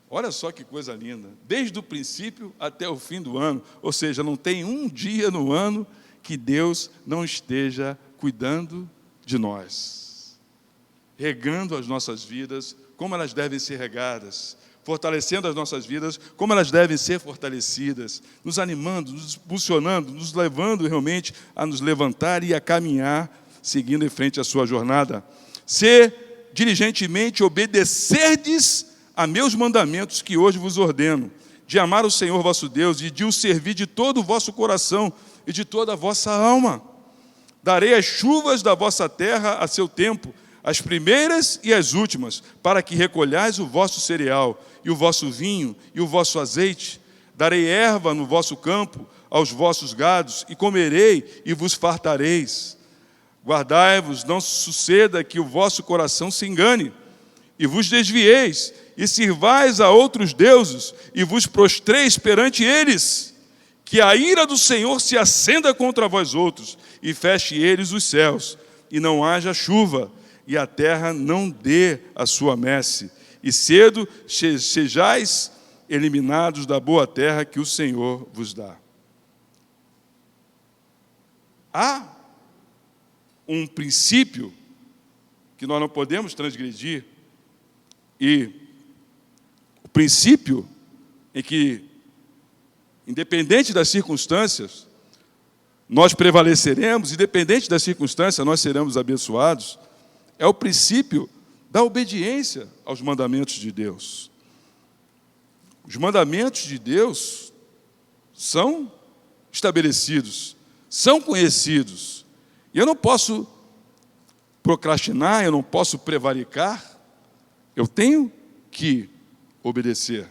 Olha só que coisa linda, desde o princípio até o fim do ano. Ou seja, não tem um dia no ano que Deus não esteja cuidando de nós, regando as nossas vidas como elas devem ser regadas, fortalecendo as nossas vidas como elas devem ser fortalecidas, nos animando, nos impulsionando, nos levando realmente a nos levantar e a caminhar, seguindo em frente a sua jornada. Se diligentemente obedecerdes a meus mandamentos que hoje vos ordeno, de amar o Senhor vosso Deus e de o servir de todo o vosso coração e de toda a vossa alma. Darei as chuvas da vossa terra a seu tempo, as primeiras e as últimas, para que recolhais o vosso cereal, e o vosso vinho, e o vosso azeite. Darei erva no vosso campo, aos vossos gados, e comerei, e vos fartareis. Guardai-vos, não suceda que o vosso coração se engane, e vos desvieis, e sirvais a outros deuses, e vos prostreis perante eles, que a ira do Senhor se acenda contra vós outros, e feche eles os céus, e não haja chuva, e a terra não dê a sua messe, e cedo sejais eliminados da boa terra que o Senhor vos dá. Há um princípio que nós não podemos transgredir, e o princípio em que, independente das circunstâncias, nós prevaleceremos, independente das circunstâncias, nós seremos abençoados, é o princípio da obediência aos mandamentos de Deus. Os mandamentos de Deus são estabelecidos, são conhecidos, e eu não posso procrastinar, eu não posso prevaricar, eu tenho que obedecer.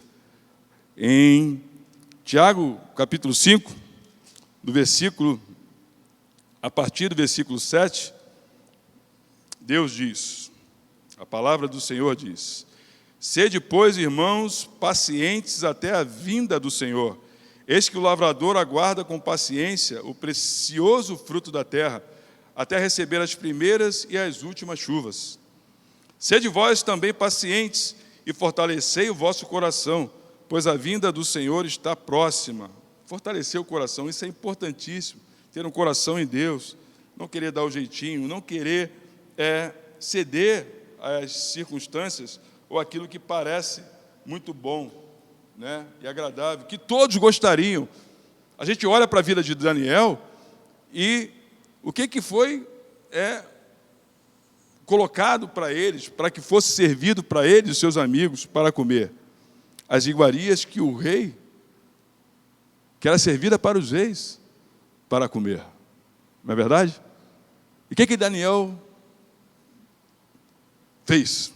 Em Tiago, capítulo 5, a partir do versículo 7, Deus diz, a palavra do Senhor diz: sede, pois, irmãos, pacientes até a vinda do Senhor. Eis que o lavrador aguarda com paciência o precioso fruto da terra, até receber as primeiras e as últimas chuvas. Sede vós também pacientes e fortalecei o vosso coração, pois a vinda do Senhor está próxima. Fortalecer o coração, isso é importantíssimo. Ter um coração em Deus, não querer dar o jeitinho, não querer ceder às circunstâncias ou aquilo que parece muito bom, né, e agradável, que todos gostariam. A gente olha para a vida de Daniel e o que foi colocado para eles, para que fosse servido para eles e seus amigos para comer? As iguarias que o rei, que era servida para os reis, para comer. Não é verdade? E o que Daniel fez?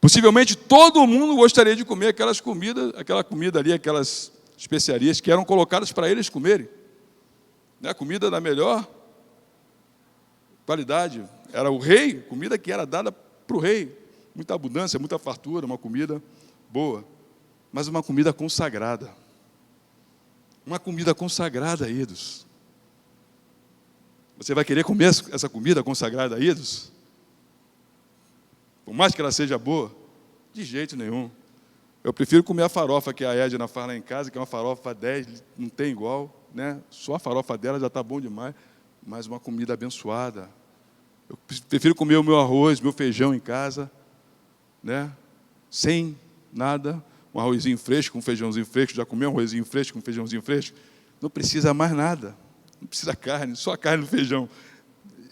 Possivelmente todo mundo gostaria de comer aquela comida ali, aquelas especiarias que eram colocadas para eles comerem. A comida da melhor qualidade. Era o rei, comida que era dada para o rei. Muita abundância, muita fartura, uma comida boa. Mas uma comida consagrada. Uma comida consagrada a ídolos. Você vai querer comer essa comida consagrada a ídolos? Por mais que ela seja boa? De jeito nenhum. Eu prefiro comer a farofa que a Edna faz lá em casa, que é uma farofa 10, não tem igual, né? Só a farofa dela já está bom demais, mas uma comida abençoada. Eu prefiro comer o meu arroz, meu feijão em casa, né? Sem nada, um arrozinho fresco, um feijãozinho fresco. Já comeu um arrozinho fresco, um feijãozinho fresco? Não precisa mais nada, não precisa carne, só a carne no feijão.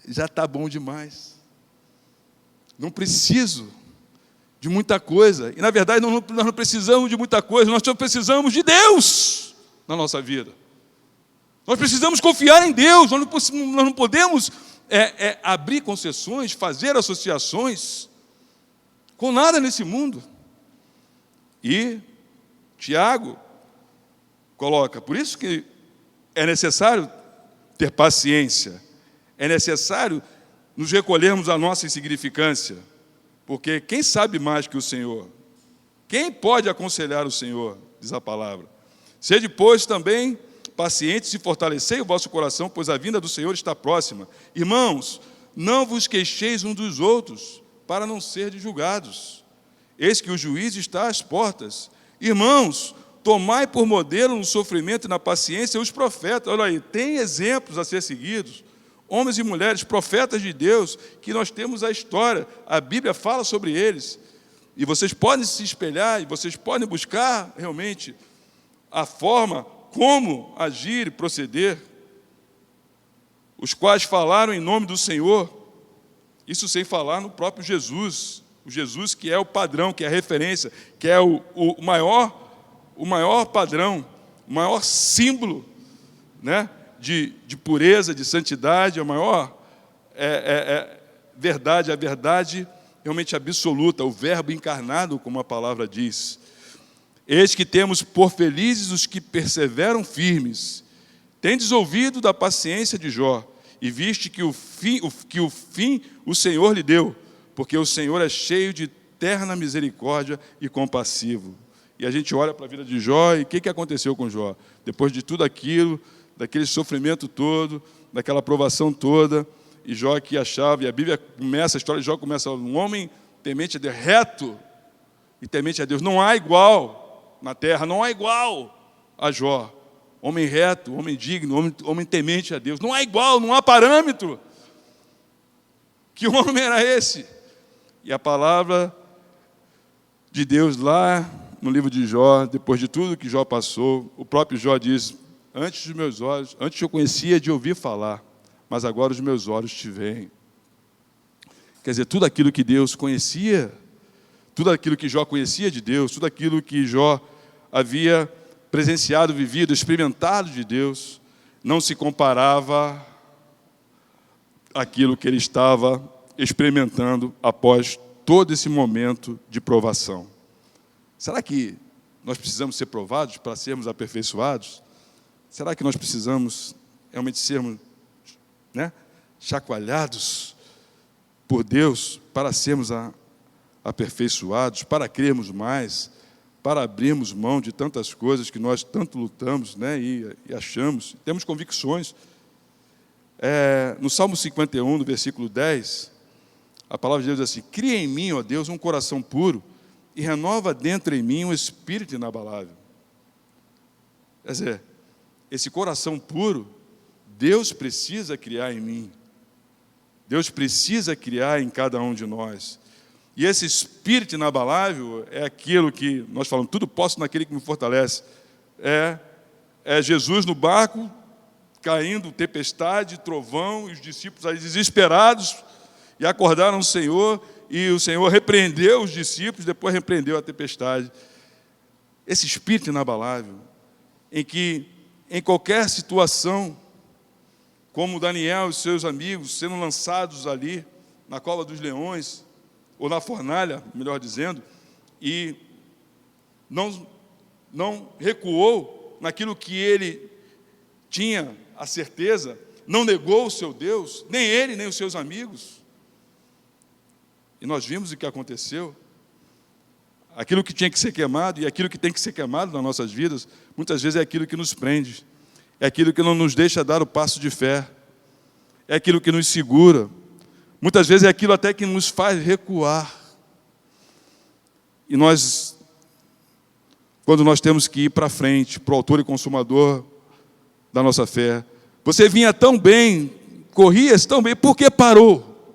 Já está bom demais. Não preciso de muita coisa. E, na verdade, nós não precisamos de muita coisa, nós só precisamos de Deus na nossa vida. Nós precisamos confiar em Deus, nós não podemos abrir concessões, fazer associações com nada nesse mundo. E Tiago coloca, por isso que é necessário ter paciência, é necessário nos recolhermos à nossa insignificância, porque quem sabe mais que o Senhor? Quem pode aconselhar o Senhor? Diz a palavra. Sede, pois, também pacientes e fortalecei o vosso coração, pois a vinda do Senhor está próxima. Irmãos, não vos queixeis uns dos outros, para não serdes julgados. Eis que o juiz está às portas. Irmãos, tomai por modelo no sofrimento e na paciência os profetas. Olha aí, tem exemplos a ser seguidos. Homens e mulheres, profetas de Deus, que nós temos a história, a Bíblia fala sobre eles. E vocês podem se espelhar, e vocês podem buscar realmente a forma como agir e proceder, os quais falaram em nome do Senhor, isso sem falar no próprio Jesus, o Jesus que é o padrão, que é a referência, que é o maior padrão, o maior símbolo, né, de pureza, de santidade, a maior verdade, a verdade realmente absoluta, o verbo encarnado, como a palavra diz. Eis que temos por felizes os que perseveram firmes. Tendes ouvido da paciência de Jó, e viste que o fim o Senhor lhe deu, porque o Senhor é cheio de terna misericórdia e compassivo. E a gente olha para a vida de Jó, e o que aconteceu com Jó? Depois de tudo aquilo, daquele sofrimento todo, daquela provação toda, e Jó que achava, e a Bíblia começa, a história de Jó começa, um homem temente a Deus, reto e temente a Deus. Não há igual na terra, não há igual a Jó. Homem reto, homem digno, homem temente a Deus. Não há igual, não há parâmetro. Que homem era esse? E a palavra de Deus lá no livro de Jó, depois de tudo que Jó passou, o próprio Jó diz: antes dos meus olhos, antes eu conhecia de ouvir falar, mas agora os meus olhos te veem. Quer dizer, tudo aquilo que Deus conhecia, tudo aquilo que Jó conhecia de Deus, tudo aquilo que Jó havia presenciado, vivido, experimentado de Deus, não se comparava àquilo que ele estava experimentando após todo esse momento de provação. Será que nós precisamos ser provados para sermos aperfeiçoados? Será que nós precisamos realmente sermos, chacoalhados por Deus para sermos aperfeiçoados, para crermos mais, para abrirmos mão de tantas coisas que nós tanto lutamos, e achamos, temos convicções? No Salmo 51, no versículo 10, a palavra de Deus diz assim: cria em mim, ó Deus, um coração puro, e renova dentro em mim um espírito inabalável. Quer dizer, esse coração puro, Deus precisa criar em mim. Deus precisa criar em cada um de nós. E esse espírito inabalável é aquilo que nós falamos: tudo posso naquele que me fortalece. É Jesus no barco, caindo, tempestade, trovão, e os discípulos aí desesperados, e acordaram o Senhor, e o Senhor repreendeu os discípulos, depois repreendeu a tempestade. Esse espírito inabalável, em que, em qualquer situação, como Daniel e seus amigos sendo lançados ali na cova dos leões, ou na fornalha, melhor dizendo, e não recuou naquilo que ele tinha a certeza, não negou o seu Deus, nem ele, nem os seus amigos. E nós vimos o que aconteceu. Aquilo que tinha que ser queimado e aquilo que tem que ser queimado nas nossas vidas, muitas vezes é aquilo que nos prende, é aquilo que não nos deixa dar o passo de fé, é aquilo que nos segura, muitas vezes é aquilo até que nos faz recuar. E nós, quando nós temos que ir para frente, para o autor e consumador da nossa fé, você vinha tão bem, corrias tão bem, por que parou?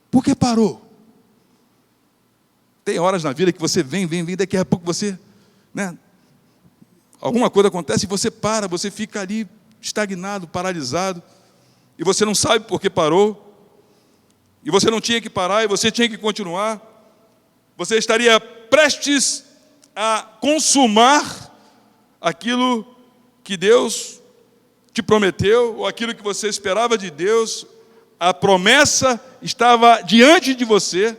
Por que parou? Tem horas na vida que você vem, daqui a pouco você, alguma coisa acontece e você para, você fica ali estagnado, paralisado, e você não sabe por que parou, e você não tinha que parar, e você tinha que continuar, você estaria prestes a consumar aquilo que Deus te prometeu, ou aquilo que você esperava de Deus, a promessa estava diante de você,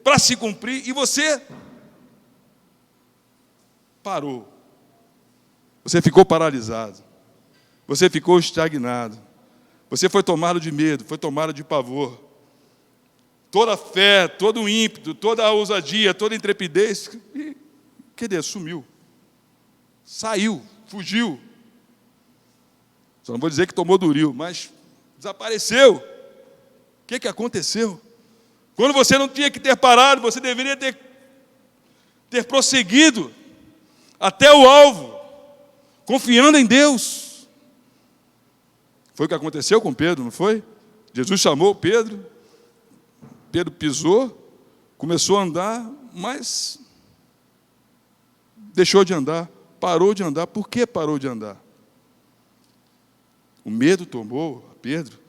para se cumprir, e você parou. Você ficou paralisado. Você ficou estagnado. Você foi tomado de medo, foi tomado de pavor. Toda a fé, todo o ímpeto, toda a ousadia, toda a intrepidez, cadê? Sumiu. Saiu, fugiu. Só não vou dizer que tomou duril, mas desapareceu. O que aconteceu? Quando você não tinha que ter parado, você deveria ter prosseguido até o alvo, confiando em Deus. Foi o que aconteceu com Pedro, não foi? Jesus chamou Pedro, Pedro pisou, começou a andar, mas deixou de andar, parou de andar. Por que parou de andar? O medo tomou Pedro.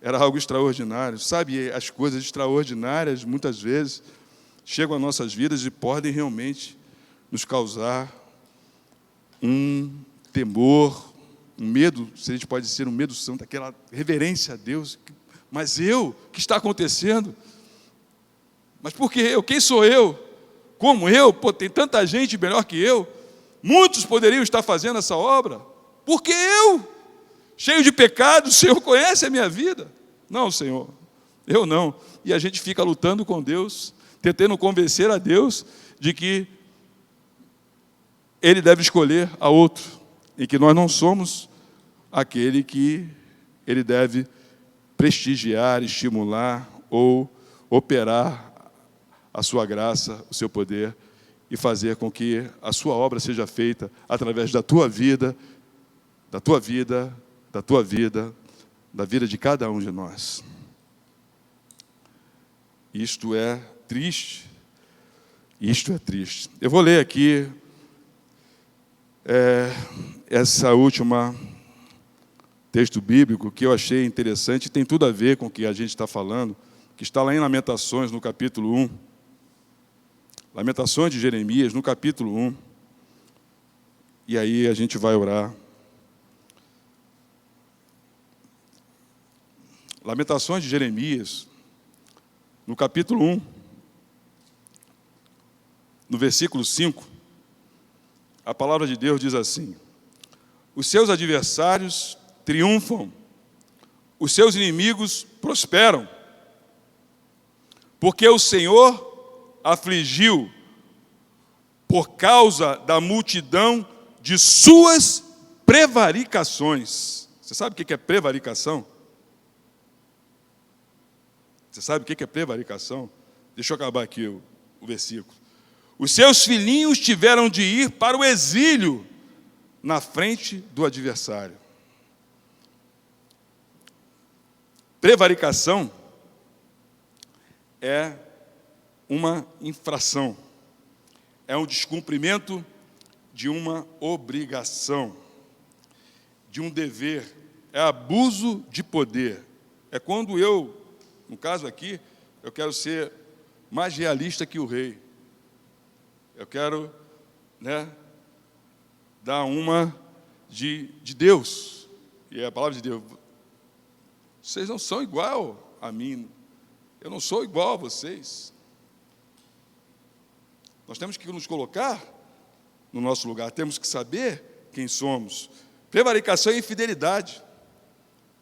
Era algo extraordinário. Sabe, as coisas extraordinárias, muitas vezes, chegam às nossas vidas e podem realmente nos causar um temor, um medo, se a gente pode dizer um medo santo, aquela reverência a Deus. Mas o que está acontecendo? Mas por que eu? Quem sou eu? Como eu? Tem tanta gente melhor que eu. Muitos poderiam estar fazendo essa obra. Por que eu? Cheio de pecados, o Senhor conhece a minha vida. Não, Senhor, eu não. e a gente fica lutando com Deus, tentando convencer a Deus de que Ele deve escolher a outro, e que nós não somos aquele que Ele deve prestigiar, estimular ou operar a sua graça, o seu poder, e fazer com que a sua obra seja feita através da tua vida, da tua vida, da tua vida, da vida de cada um de nós. Isto é triste. Isto é triste. Eu vou ler aqui essa última texto bíblico que eu achei interessante, tem tudo a ver com o que a gente está falando, que está lá em Lamentações, no capítulo 1. Lamentações de Jeremias, no capítulo 1. E aí a gente vai orar. Lamentações de Jeremias, no capítulo 1, no versículo 5, a palavra de Deus diz assim: os seus adversários triunfam, os seus inimigos prosperam, porque o Senhor afligiu por causa da multidão de suas prevaricações. Você sabe o que é prevaricação? Você sabe o que é prevaricação? Deixa eu acabar aqui o versículo. Os seus filhinhos tiveram de ir para o exílio na frente do adversário. Prevaricação é uma infração, é um descumprimento de uma obrigação, de um dever, é abuso de poder. É quando eu, no caso aqui, eu quero ser mais realista que o rei. Eu quero, dar uma de Deus. E é a palavra de Deus. Vocês não são igual a mim. Eu não sou igual a vocês. Nós temos que nos colocar no nosso lugar. Temos que saber quem somos. Prevaricação é infidelidade.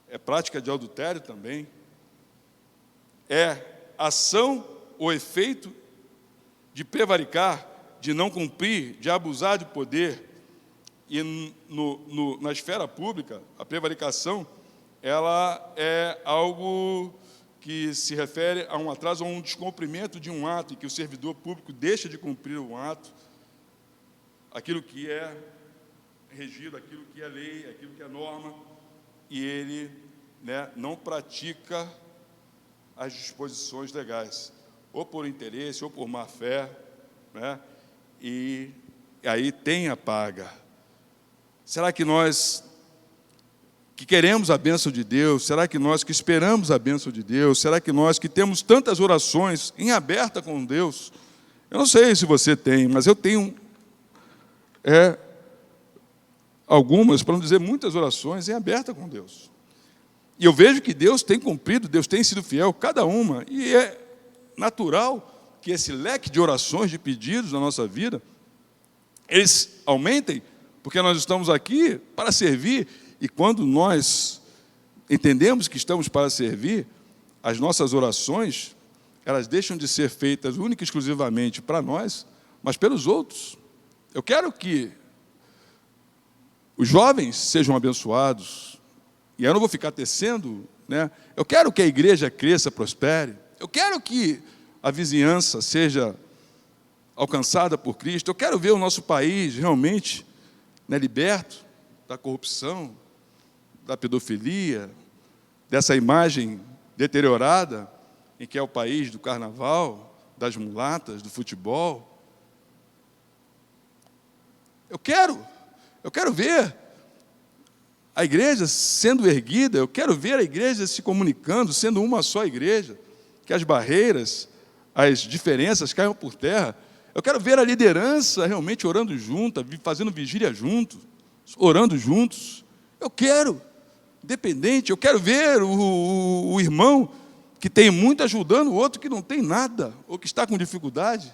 É prática de adultério também. É ação ou efeito de prevaricar, de não cumprir, de abusar de poder. E na esfera pública, a prevaricação, ela é algo que se refere a um atraso, a um descumprimento de um ato, em que o servidor público deixa de cumprir um ato, aquilo que é regido, aquilo que é lei, aquilo que é norma, e ele não pratica as disposições legais, ou por interesse, ou por má fé, e aí tem a paga. Será que nós que queremos a bênção de Deus, será que nós que esperamos a bênção de Deus, será que nós que temos tantas orações em aberta com Deus, eu não sei se você tem, mas eu tenho algumas, para não dizer muitas orações em aberta com Deus. E eu vejo que Deus tem cumprido, Deus tem sido fiel, cada uma, e é natural que esse leque de orações, de pedidos na nossa vida, eles aumentem, porque nós estamos aqui para servir, e quando nós entendemos que estamos para servir, as nossas orações, elas deixam de ser feitas única e exclusivamente para nós, mas pelos outros. Eu quero que os jovens sejam abençoados, e eu não vou ficar tecendo, eu quero que a igreja cresça, prospere, eu quero que a vizinhança seja alcançada por Cristo, eu quero ver o nosso país realmente liberto da corrupção, da pedofilia, dessa imagem deteriorada em que é o país do carnaval, das mulatas, do futebol. Eu quero ver a igreja sendo erguida, eu quero ver a igreja se comunicando, sendo uma só igreja, que as barreiras, as diferenças caiam por terra. Eu quero ver a liderança realmente orando junto, fazendo vigília junto, orando juntos. Eu quero, independente, eu quero ver o irmão que tem muito ajudando o outro que não tem nada, ou que está com dificuldade.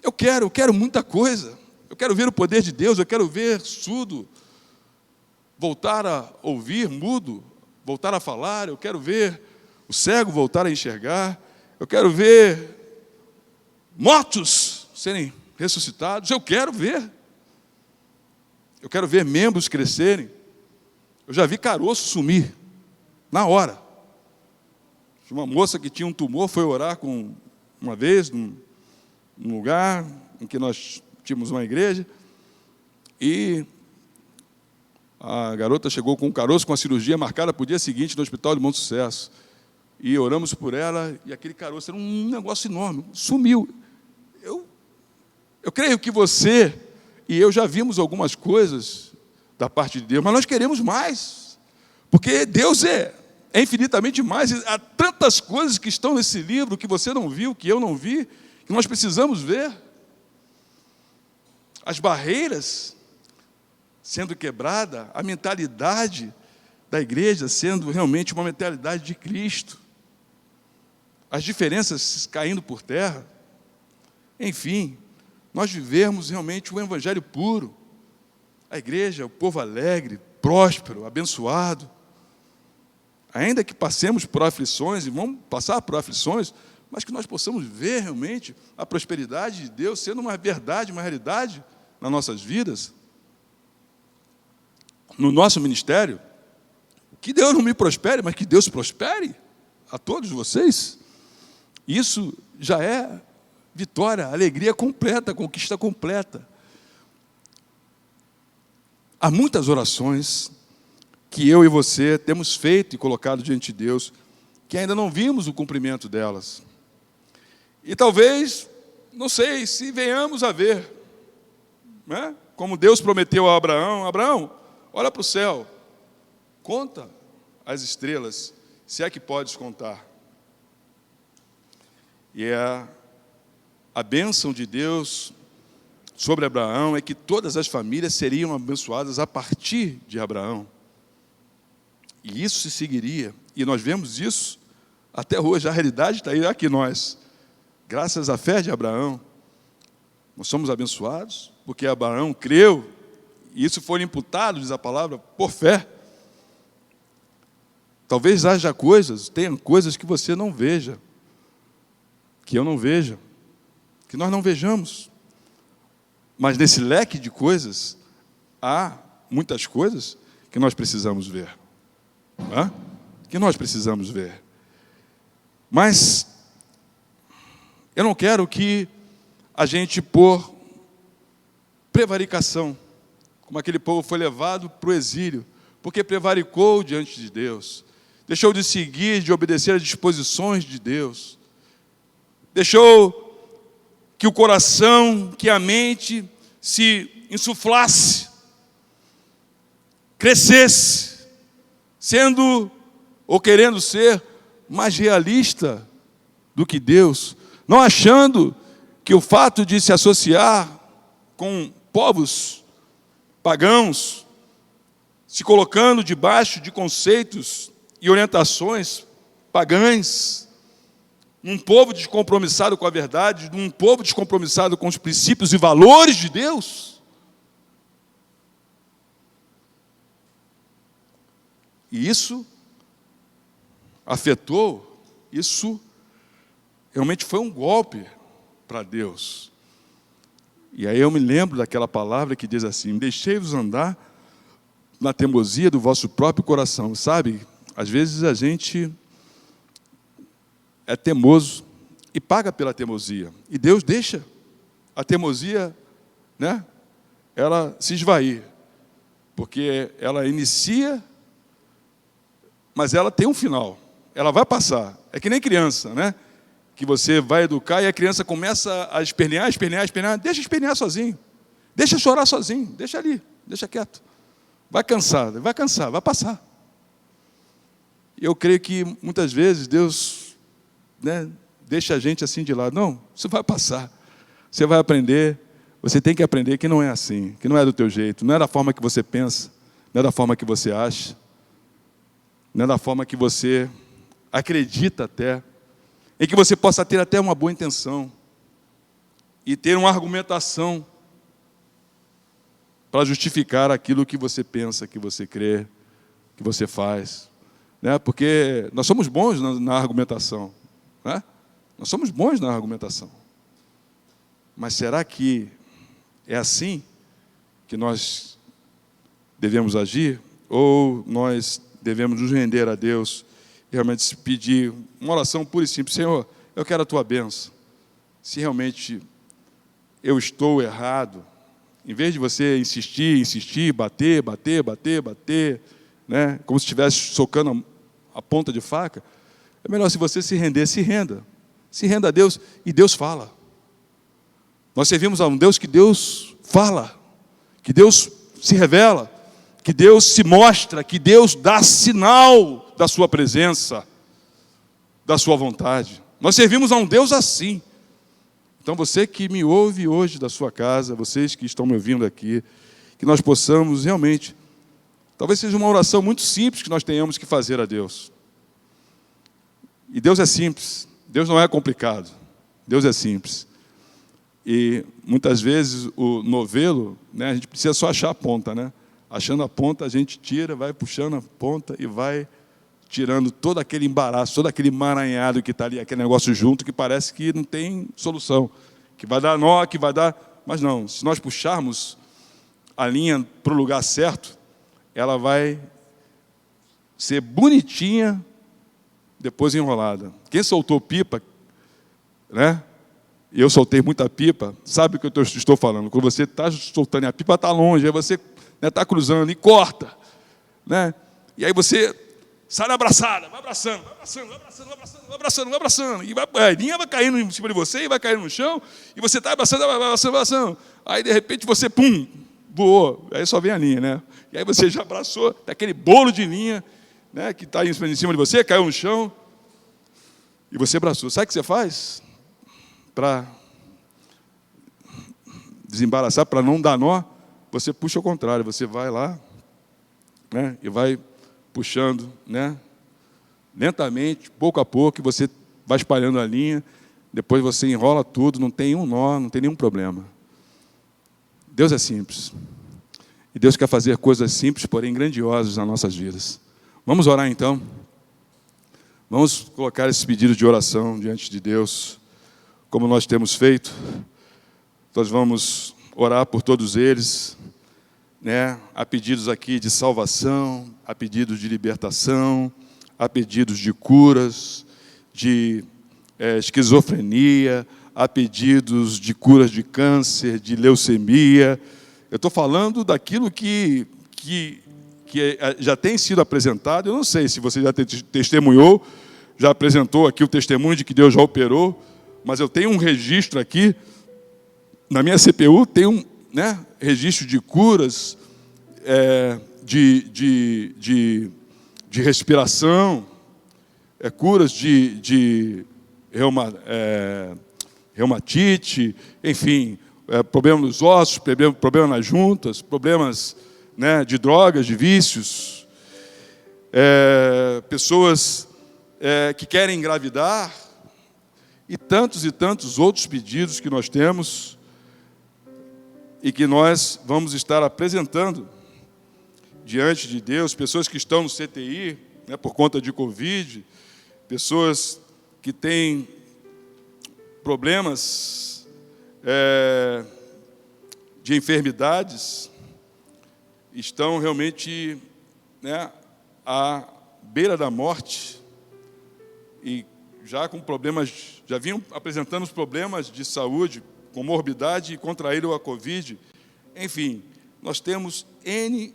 Eu quero muita coisa. Eu quero ver o poder de Deus, eu quero ver surdo voltar a ouvir, mudo, voltar a falar, eu quero ver o cego voltar a enxergar, eu quero ver mortos serem ressuscitados, eu quero ver membros crescerem. Eu já vi caroço sumir, na hora. Uma moça que tinha um tumor foi orar uma vez, num lugar em que nós tínhamos uma igreja, e a garota chegou com um caroço, com a cirurgia marcada para o dia seguinte no Hospital de Bom Sucesso. E oramos por ela, e aquele caroço era um negócio enorme, sumiu. Eu creio que você e eu já vimos algumas coisas da parte de Deus, mas nós queremos mais, porque Deus é infinitamente mais. Há tantas coisas que estão nesse livro que você não viu, que eu não vi, que nós precisamos ver. As barreiras sendo quebradas, a mentalidade da igreja sendo realmente uma mentalidade de Cristo, as diferenças caindo por terra, enfim, nós vivemos realmente um evangelho puro, a igreja, o povo alegre, próspero, abençoado, ainda que passemos por aflições, e vamos passar por aflições, mas que nós possamos ver realmente a prosperidade de Deus sendo uma verdade, uma realidade nas nossas vidas, no nosso ministério. Que Deus não me prospere, mas que Deus prospere a todos vocês. Isso já é vitória, alegria completa, conquista completa. Há muitas orações que eu e você temos feito e colocado diante de Deus, que ainda não vimos o cumprimento delas. E talvez, não sei, se venhamos a ver, né? Como Deus prometeu a Abraão: Abraão, olha para o céu, conta as estrelas, se é que podes contar. E a bênção de Deus sobre Abraão é que todas as famílias seriam abençoadas a partir de Abraão. E isso se seguiria. E nós vemos isso até hoje. A realidade está aí, aqui nós. Graças à fé de Abraão, nós somos abençoados, porque Abraão creu, e isso foi imputado, diz a palavra, por fé. Talvez haja coisas, tenha coisas que você não veja, que eu não veja, que nós não vejamos. Mas nesse leque de coisas, há muitas coisas que nós precisamos ver. Que nós precisamos ver. Mas eu não quero que a gente, por prevaricação, como aquele povo foi levado para o exílio, porque prevaricou diante de Deus, deixou de seguir, de obedecer às disposições de Deus, deixou que o coração, que a mente se insuflasse, crescesse, sendo ou querendo ser mais realista do que Deus, não achando que o fato de se associar com povos pagãos, se colocando debaixo de conceitos e orientações pagãs, um povo descompromissado com a verdade, um povo descompromissado com os princípios e valores de Deus. E isso afetou, isso realmente foi um golpe para Deus. E aí eu me lembro daquela palavra que diz assim: deixei-vos andar na teimosia do vosso próprio coração. Sabe, às vezes a gente é teimoso e paga pela teimosia. E Deus deixa a teimosia, né, ela se esvair. Porque ela inicia, mas ela tem um final. Ela vai passar. É que nem criança, né? Que você vai educar e a criança começa a espernear. Deixa espernear sozinho. Deixa chorar sozinho. Deixa ali, deixa quieto. Vai cansar, vai passar. Eu creio que muitas vezes Deus, né, deixa a gente assim de lado. Não, isso vai passar. Você vai aprender. Você tem que aprender que não é assim, que não é do teu jeito, não é da forma que você pensa, não é da forma que você acha, não é da forma que você acredita até, em que você possa ter até uma boa intenção e ter uma argumentação para justificar aquilo que você pensa, que você crê, que você faz. né? Porque nós somos bons na argumentação, né? Nós somos bons na argumentação. Mas será que é assim que nós devemos agir? Ou nós devemos nos render a Deus e realmente pedir uma oração pura e simples: Senhor, eu quero a Tua bênção. Se realmente eu estou errado, em vez de você insistir, bater, né, como se estivesse socando a ponta de faca, é melhor, se você se render, se renda. Se renda a Deus, e Deus fala. Nós servimos a um Deus que Deus fala, que Deus se revela, que Deus se mostra, que Deus dá sinal da sua presença, da sua vontade. Nós servimos a um Deus assim. Então, você que me ouve hoje da sua casa, vocês que estão me ouvindo aqui, que nós possamos realmente, talvez seja uma oração muito simples que nós tenhamos que fazer a Deus. E Deus é simples, Deus não é complicado, Deus é simples. E muitas vezes o novelo, né, a gente precisa só achar a ponta, né? Achando a ponta, a gente tira, vai puxando a ponta e vai tirando todo aquele embaraço, todo aquele emaranhado que está ali, aquele negócio junto, que parece que não tem solução, que vai dar nó, que vai dar... Mas não, se nós puxarmos a linha para o lugar certo, ela vai ser bonitinha, depois enrolada. Quem soltou pipa, né? Eu soltei muita pipa, sabe o que eu estou falando? Quando você está soltando a pipa, está longe, aí você está cruzando e corta, né? E aí você sai na abraçada, vai abraçando, e a linha vai caindo em cima de você, e vai caindo no chão, e você está abraçando. Aí, de repente, você, pum, voou. Aí só vem a linha, né? E aí você já abraçou, tem aquele bolo de linha, né, que está em cima de você, caiu no chão, e você abraçou. Sabe o que você faz para desembaraçar, para não dar nó? Você puxa ao contrário, você vai lá, né, e vai puxando, né, lentamente, pouco a pouco, e você vai espalhando a linha, depois você enrola tudo, não tem um nó, não tem nenhum problema. Deus é simples. E Deus quer fazer coisas simples, porém grandiosas nas nossas vidas. Vamos orar então? Vamos colocar esse pedido de oração diante de Deus, como nós temos feito. Nós vamos orar por todos eles, né? Há pedidos aqui de salvação, há pedidos de libertação, há pedidos de curas, de esquizofrenia, há pedidos de curas de câncer, de leucemia. Eu estou falando daquilo que já tem sido apresentado. Eu não sei se você já testemunhou, já apresentou aqui o testemunho de que Deus já operou, mas eu tenho um registro aqui, na minha CPU, tem um, né, registro de curas, de respiração, curas de reumatite, enfim, problema nos ossos, problema nas juntas, problemas, né, de drogas, de vícios, pessoas que querem engravidar, e tantos outros pedidos que nós temos e que nós vamos estar apresentando diante de Deus. Pessoas que estão no CTI, né, por conta de Covid, pessoas que têm problemas de enfermidades, estão realmente, né, à beira da morte, e já com problemas, já vinham apresentando os problemas de saúde, comorbidade, e contraíram a Covid. Enfim, nós temos N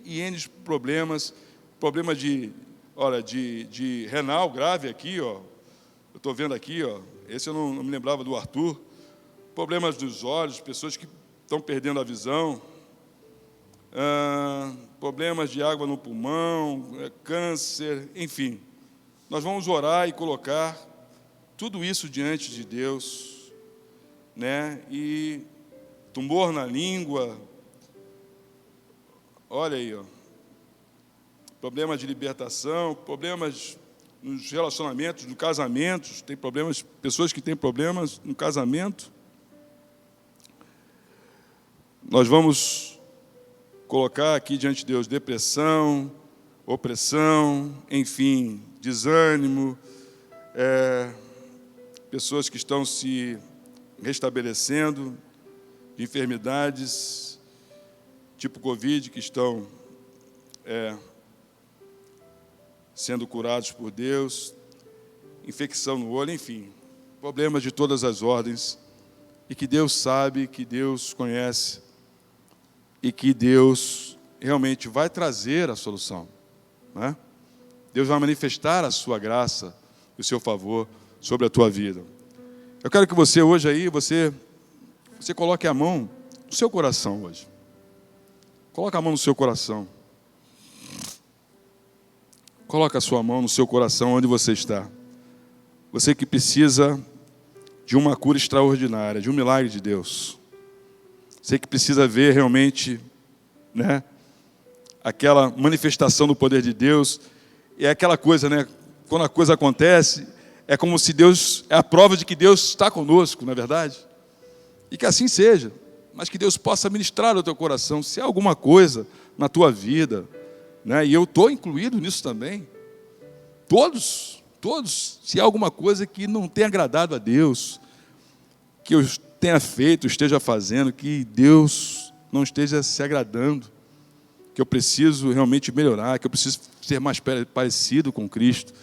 problemas, problema de renal grave aqui, ó. Eu estou vendo aqui, ó, esse eu não me lembrava do Arthur. Problemas dos olhos, pessoas que estão perdendo a visão, problemas de água no pulmão, câncer, enfim. Nós vamos orar e colocar tudo isso diante de Deus, né? E tumor na língua, olha aí, ó, problemas de libertação, problemas nos relacionamentos, no casamento, tem problemas, pessoas que têm problemas no casamento. Nós vamos colocar aqui diante de Deus depressão, opressão, enfim, desânimo, pessoas que estão se restabelecendo de enfermidades tipo Covid, que estão sendo curados por Deus, infecção no olho, enfim, problemas de todas as ordens, e que Deus sabe, que Deus conhece, e que Deus realmente vai trazer a solução, né? Deus vai manifestar a sua graça, o seu favor sobre a tua vida. Eu quero que você hoje aí, você coloque a mão no seu coração hoje. Coloque a mão no seu coração. Coloque a sua mão no seu coração onde você está. Você que precisa de uma cura extraordinária, de um milagre de Deus. Você que precisa ver realmente, né, aquela manifestação do poder de Deus. É aquela coisa, né? Quando a coisa acontece, é como se Deus, é a prova de que Deus está conosco, não é verdade? E que assim seja, mas que Deus possa ministrar ao teu coração, se há alguma coisa na tua vida, né? E eu estou incluído nisso também. Todos, se há alguma coisa que não tenha agradado a Deus, que eu tenha feito, esteja fazendo, que Deus não esteja se agradando, que eu preciso realmente melhorar, que eu preciso ser mais parecido com Cristo.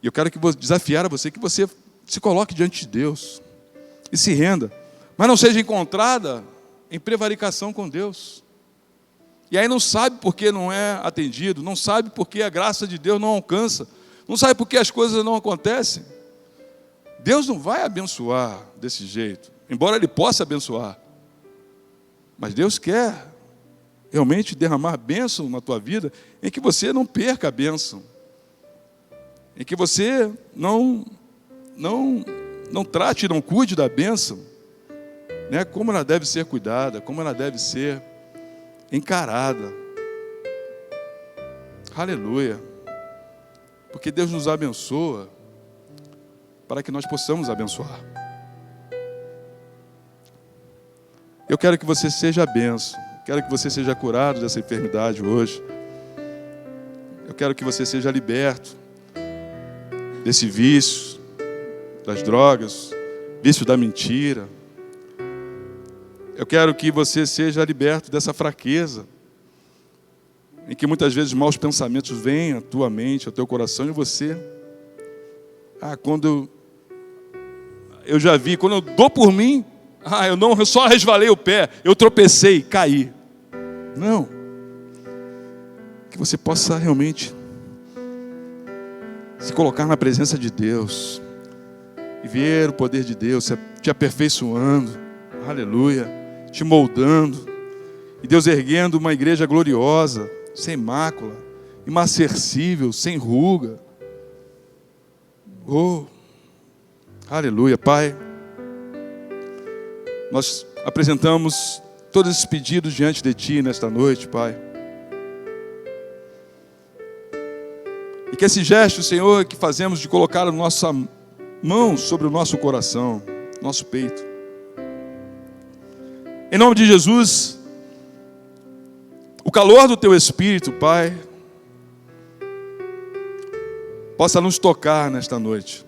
E eu quero desafiar a você, que você se coloque diante de Deus e se renda, mas não seja encontrada em prevaricação com Deus. E aí não sabe por que não é atendido, não sabe por que a graça de Deus não alcança, não sabe por que as coisas não acontecem. Deus não vai abençoar desse jeito, embora Ele possa abençoar. Mas Deus quer realmente derramar bênção na tua vida, em que você não perca a bênção, em que você não trate, não cuide da bênção, né? Como ela deve ser cuidada, como ela deve ser encarada. Aleluia. Porque Deus nos abençoa para que nós possamos abençoar. Eu quero que você seja a bênção. Quero que você seja curado dessa enfermidade hoje. Eu quero que você seja liberto desse vício, das drogas, vício da mentira. Eu quero que você seja liberto dessa fraqueza, em que muitas vezes maus pensamentos vêm à tua mente, ao teu coração, e você... quando eu já vi, quando eu dou por mim, eu só resvalei o pé, eu tropecei, caí. Não. Que você possa realmente se colocar na presença de Deus e ver o poder de Deus te aperfeiçoando, aleluia, te moldando, e Deus erguendo uma igreja gloriosa, sem mácula, imarcessível, sem ruga. Oh, aleluia, Pai. Nós apresentamos todos esses pedidos diante de Ti nesta noite, Pai. E que esse gesto, Senhor, que fazemos de colocar a nossa mão sobre o nosso coração, nosso peito, em nome de Jesus, o calor do Teu Espírito, Pai, possa nos tocar nesta noite.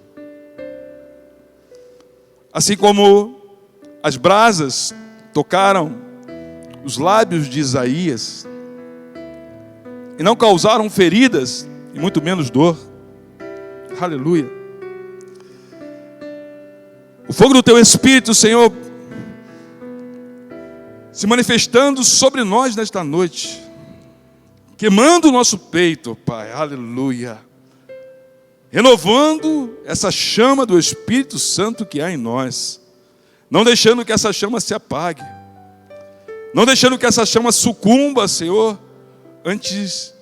Assim como as brasas tocaram os lábios de Isaías e não causaram feridas e muito menos dor. Aleluia. O fogo do Teu Espírito, Senhor, se manifestando sobre nós nesta noite, queimando o nosso peito, Pai, aleluia, renovando essa chama do Espírito Santo que há em nós, não deixando que essa chama se apague, não deixando que essa chama sucumba, Senhor, antes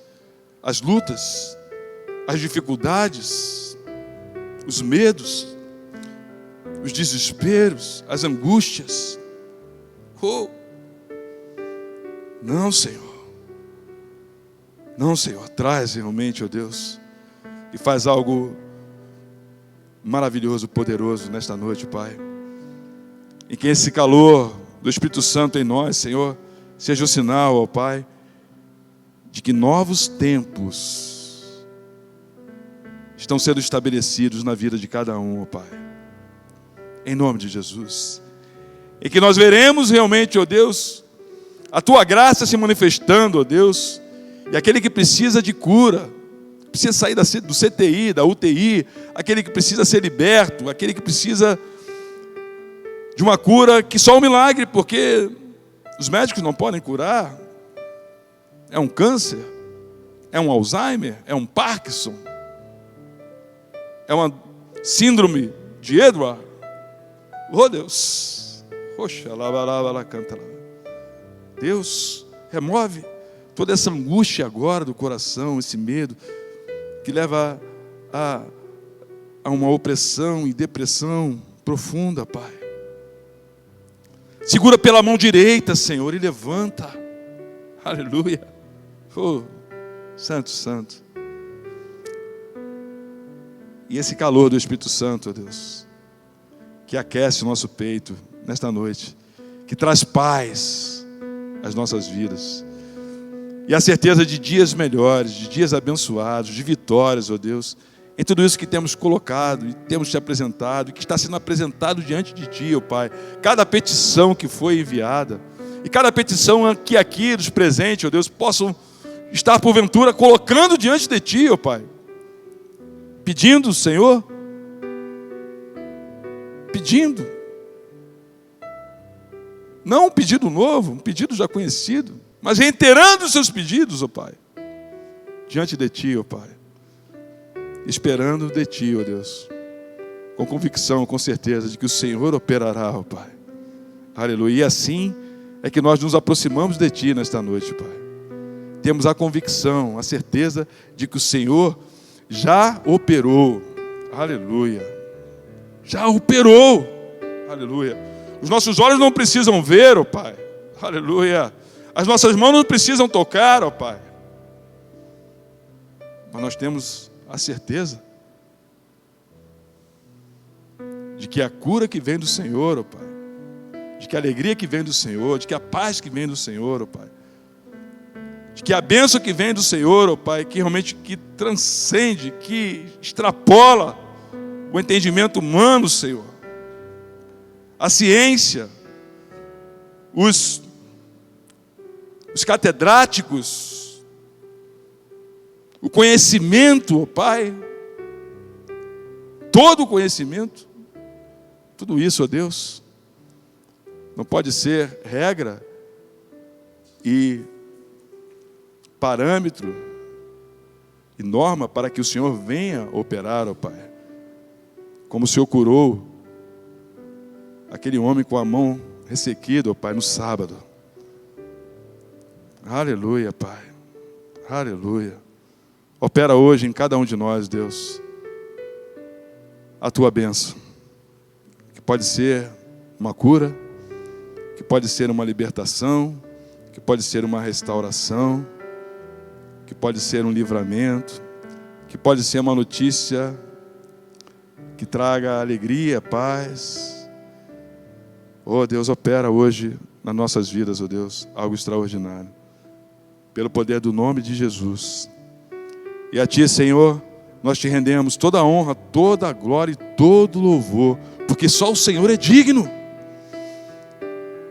as lutas, as dificuldades, os medos, os desesperos, as angústias. Oh, não, Senhor. Não, Senhor. Traz realmente, ó Deus, e faz algo maravilhoso, poderoso nesta noite, Pai. E que esse calor do Espírito Santo em nós, Senhor, seja o sinal, ó Pai, de que novos tempos estão sendo estabelecidos na vida de cada um, ó Pai. Em nome de Jesus. E que nós veremos realmente, ó Deus, a Tua graça se manifestando, ó Deus, e aquele que precisa de cura, precisa sair do CTI, da UTI, aquele que precisa ser liberto, aquele que precisa de uma cura que só um milagre, porque os médicos não podem curar. É um câncer, é um Alzheimer, é um Parkinson, é uma síndrome de Edward. Oh Deus, poxa, lá, canta lá. Deus, remove toda essa angústia agora do coração, esse medo que leva a uma opressão e depressão profunda, Pai. Segura pela mão direita, Senhor, e levanta. Aleluia. Oh, Santo, Santo. E esse calor do Espírito Santo, ó Deus, que aquece o nosso peito nesta noite, que traz paz às nossas vidas, e a certeza de dias melhores, de dias abençoados, de vitórias, ó Deus, em tudo isso que temos colocado e temos te apresentado, e que está sendo apresentado diante de Ti, ó Pai. Cada petição que foi enviada, e cada petição que aqui dos presentes, ó Deus, possam estar porventura colocando diante de Ti, ó Pai. Pedindo, Senhor, pedindo. Não um pedido novo, um pedido já conhecido, mas reiterando os seus pedidos, ó Pai. Diante de Ti, ó Pai. Esperando de Ti, ó Deus. Com convicção, com certeza, de que o Senhor operará, ó Pai. Aleluia. E assim é que nós nos aproximamos de Ti nesta noite, Pai. Temos a convicção, a certeza de que o Senhor já operou. Aleluia. Já operou. Aleluia. Os nossos olhos não precisam ver, ó Pai. Aleluia. As nossas mãos não precisam tocar, ó Pai. Mas nós temos a certeza de que a cura que vem do Senhor, ó Pai, de que a alegria que vem do Senhor, de que a paz que vem do Senhor, ó Pai, de que a bênção que vem do Senhor, ó Pai, que realmente que transcende, que extrapola o entendimento humano, Senhor, a ciência, os catedráticos, o conhecimento, ó Pai, todo o conhecimento, tudo isso, ó Deus, não pode ser regra e parâmetro e norma para que o Senhor venha operar, ó Pai, como o Senhor curou aquele homem com a mão ressequida, ó Pai, no sábado. Aleluia, Pai, aleluia. Opera hoje em cada um de nós, Deus, a Tua bênção, que pode ser uma cura, que pode ser uma libertação, que pode ser uma restauração, que pode ser um livramento, que pode ser uma notícia que traga alegria, paz. Oh Deus, opera hoje nas nossas vidas, oh Deus, algo extraordinário, pelo poder do nome de Jesus. E a Ti, Senhor, nós Te rendemos toda a honra, toda a glória e todo o louvor, porque só o Senhor é digno.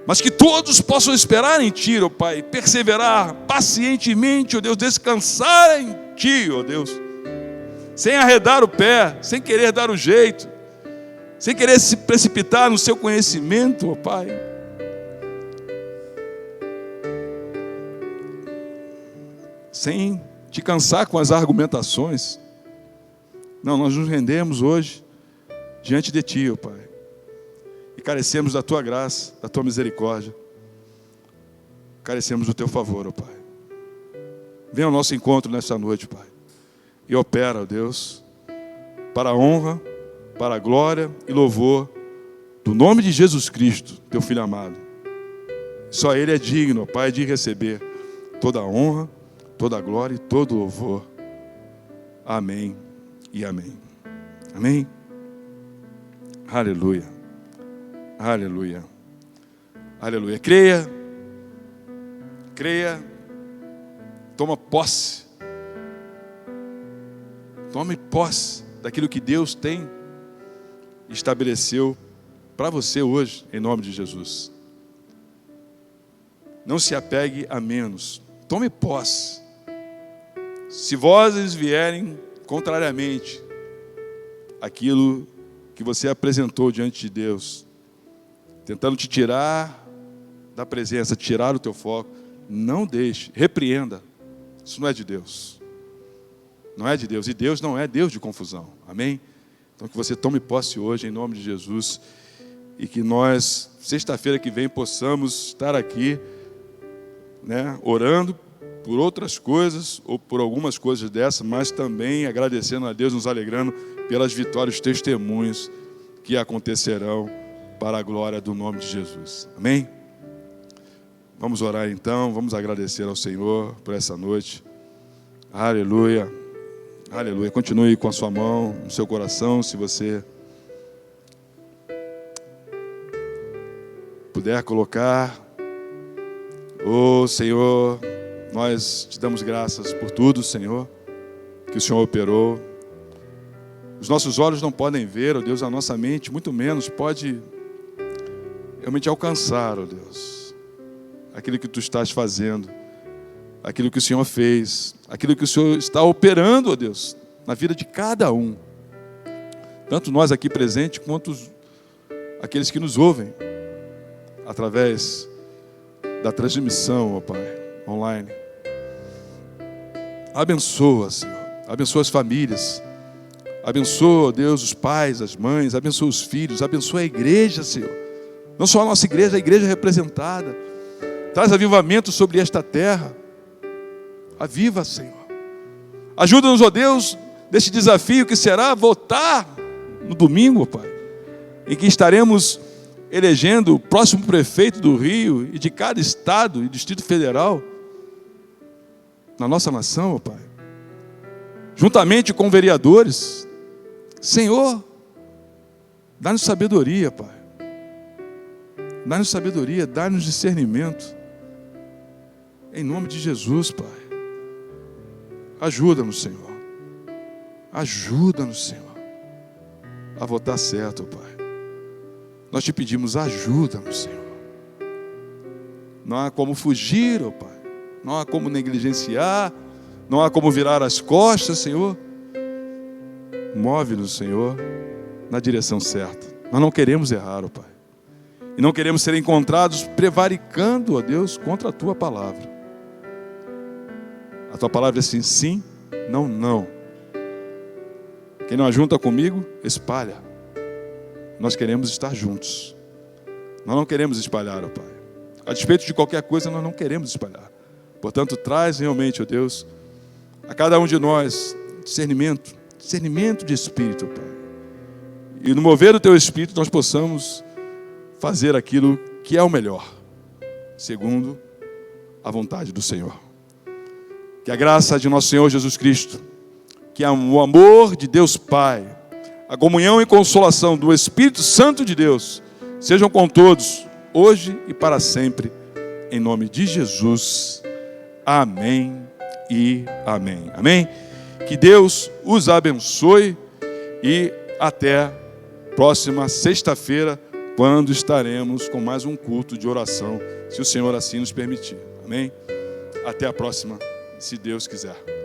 Mas que todos possam esperar em Ti, ó Pai, perseverar pacientemente, ó Deus, descansar em Ti, ó Deus, sem arredar o pé, sem querer dar o jeito, sem querer se precipitar no Seu conhecimento, ó Pai. Sem Te cansar com as argumentações. Não, nós nos rendemos hoje diante de Ti, ó Pai, e carecemos da Tua graça, da Tua misericórdia, carecemos do Teu favor, ó Pai. Venha ao nosso encontro nesta noite, Pai, e opera, ó Deus, para a honra, para a glória e louvor do nome de Jesus Cristo, Teu Filho amado. Só Ele é digno, ó Pai, de receber toda a honra, toda a glória e todo o louvor. Amém e amém. Amém? Aleluia. Aleluia. Aleluia. Creia. toma posse. Tome posse daquilo que Deus tem e estabeleceu para você hoje, em nome de Jesus. Não se apegue a menos. Tome posse. Se vozes vierem contrariamente àquilo que você apresentou diante de Deus, tentando te tirar da presença, tirar o teu foco, não deixe, repreenda. Isso não é de Deus. Não é de Deus. E Deus não é Deus de confusão. Amém? Então que você tome posse hoje, em nome de Jesus, e que nós, sexta-feira que vem, possamos estar aqui, orando por outras coisas, ou por algumas coisas dessas, mas também agradecendo a Deus, nos alegrando pelas vitórias, testemunhos que acontecerão para a glória do nome de Jesus. Amém? Vamos orar então, vamos agradecer ao Senhor por essa noite. Aleluia, aleluia. Continue com a sua mão no seu coração, se você puder colocar. Senhor, nós te damos graças por tudo, Senhor, que o Senhor operou. Os nossos olhos não podem ver, Deus, a nossa mente, muito menos pode realmente alcançar, Deus, aquilo que Tu estás fazendo, aquilo que o Senhor fez, aquilo que o Senhor está operando, Deus, na vida de cada um, tanto nós aqui presentes, quanto aqueles que nos ouvem, através da transmissão, Pai, online. Abençoa, Senhor, abençoa as famílias, abençoa, Deus, os pais, as mães, abençoa os filhos, abençoa a igreja, Senhor, não só a nossa igreja, a igreja representada. Traz avivamento sobre esta terra. Aviva, Senhor. Ajuda-nos, ó Deus, nesse desafio que será votar no domingo, Pai, em que estaremos elegendo o próximo prefeito do Rio e de cada estado e Distrito Federal na nossa nação, ó Pai, juntamente com vereadores. Senhor, dá-nos sabedoria, Pai. Dá-nos sabedoria, dá-nos discernimento. Em nome de Jesus, Pai. Ajuda-nos, Senhor. Ajuda-nos, Senhor, a votar certo, Pai. Nós te pedimos, ajuda-nos, Senhor. Não há como fugir, ó Pai. Não há como negligenciar. Não há como virar as costas, Senhor. Move-nos, Senhor, na direção certa. Nós não queremos errar, ó Pai. E não queremos ser encontrados prevaricando, ó Deus, contra a Tua palavra. A Tua palavra é sim, sim, não, não. Quem não ajunta comigo, espalha. Nós queremos estar juntos. Nós não queremos espalhar, ó Pai. A despeito de qualquer coisa, nós não queremos espalhar. Portanto, traz realmente, ó Deus, a cada um de nós discernimento de espírito, ó Pai. E no mover do Teu Espírito, nós possamos fazer aquilo que é o melhor, segundo a vontade do Senhor. Que a graça de nosso Senhor Jesus Cristo, que o amor de Deus Pai, a comunhão e consolação do Espírito Santo de Deus, sejam com todos, hoje e para sempre, em nome de Jesus. Amém e amém. Amém? Que Deus os abençoe e até próxima sexta-feira, quando estaremos com mais um culto de oração, se o Senhor assim nos permitir. Amém? Até a próxima, se Deus quiser.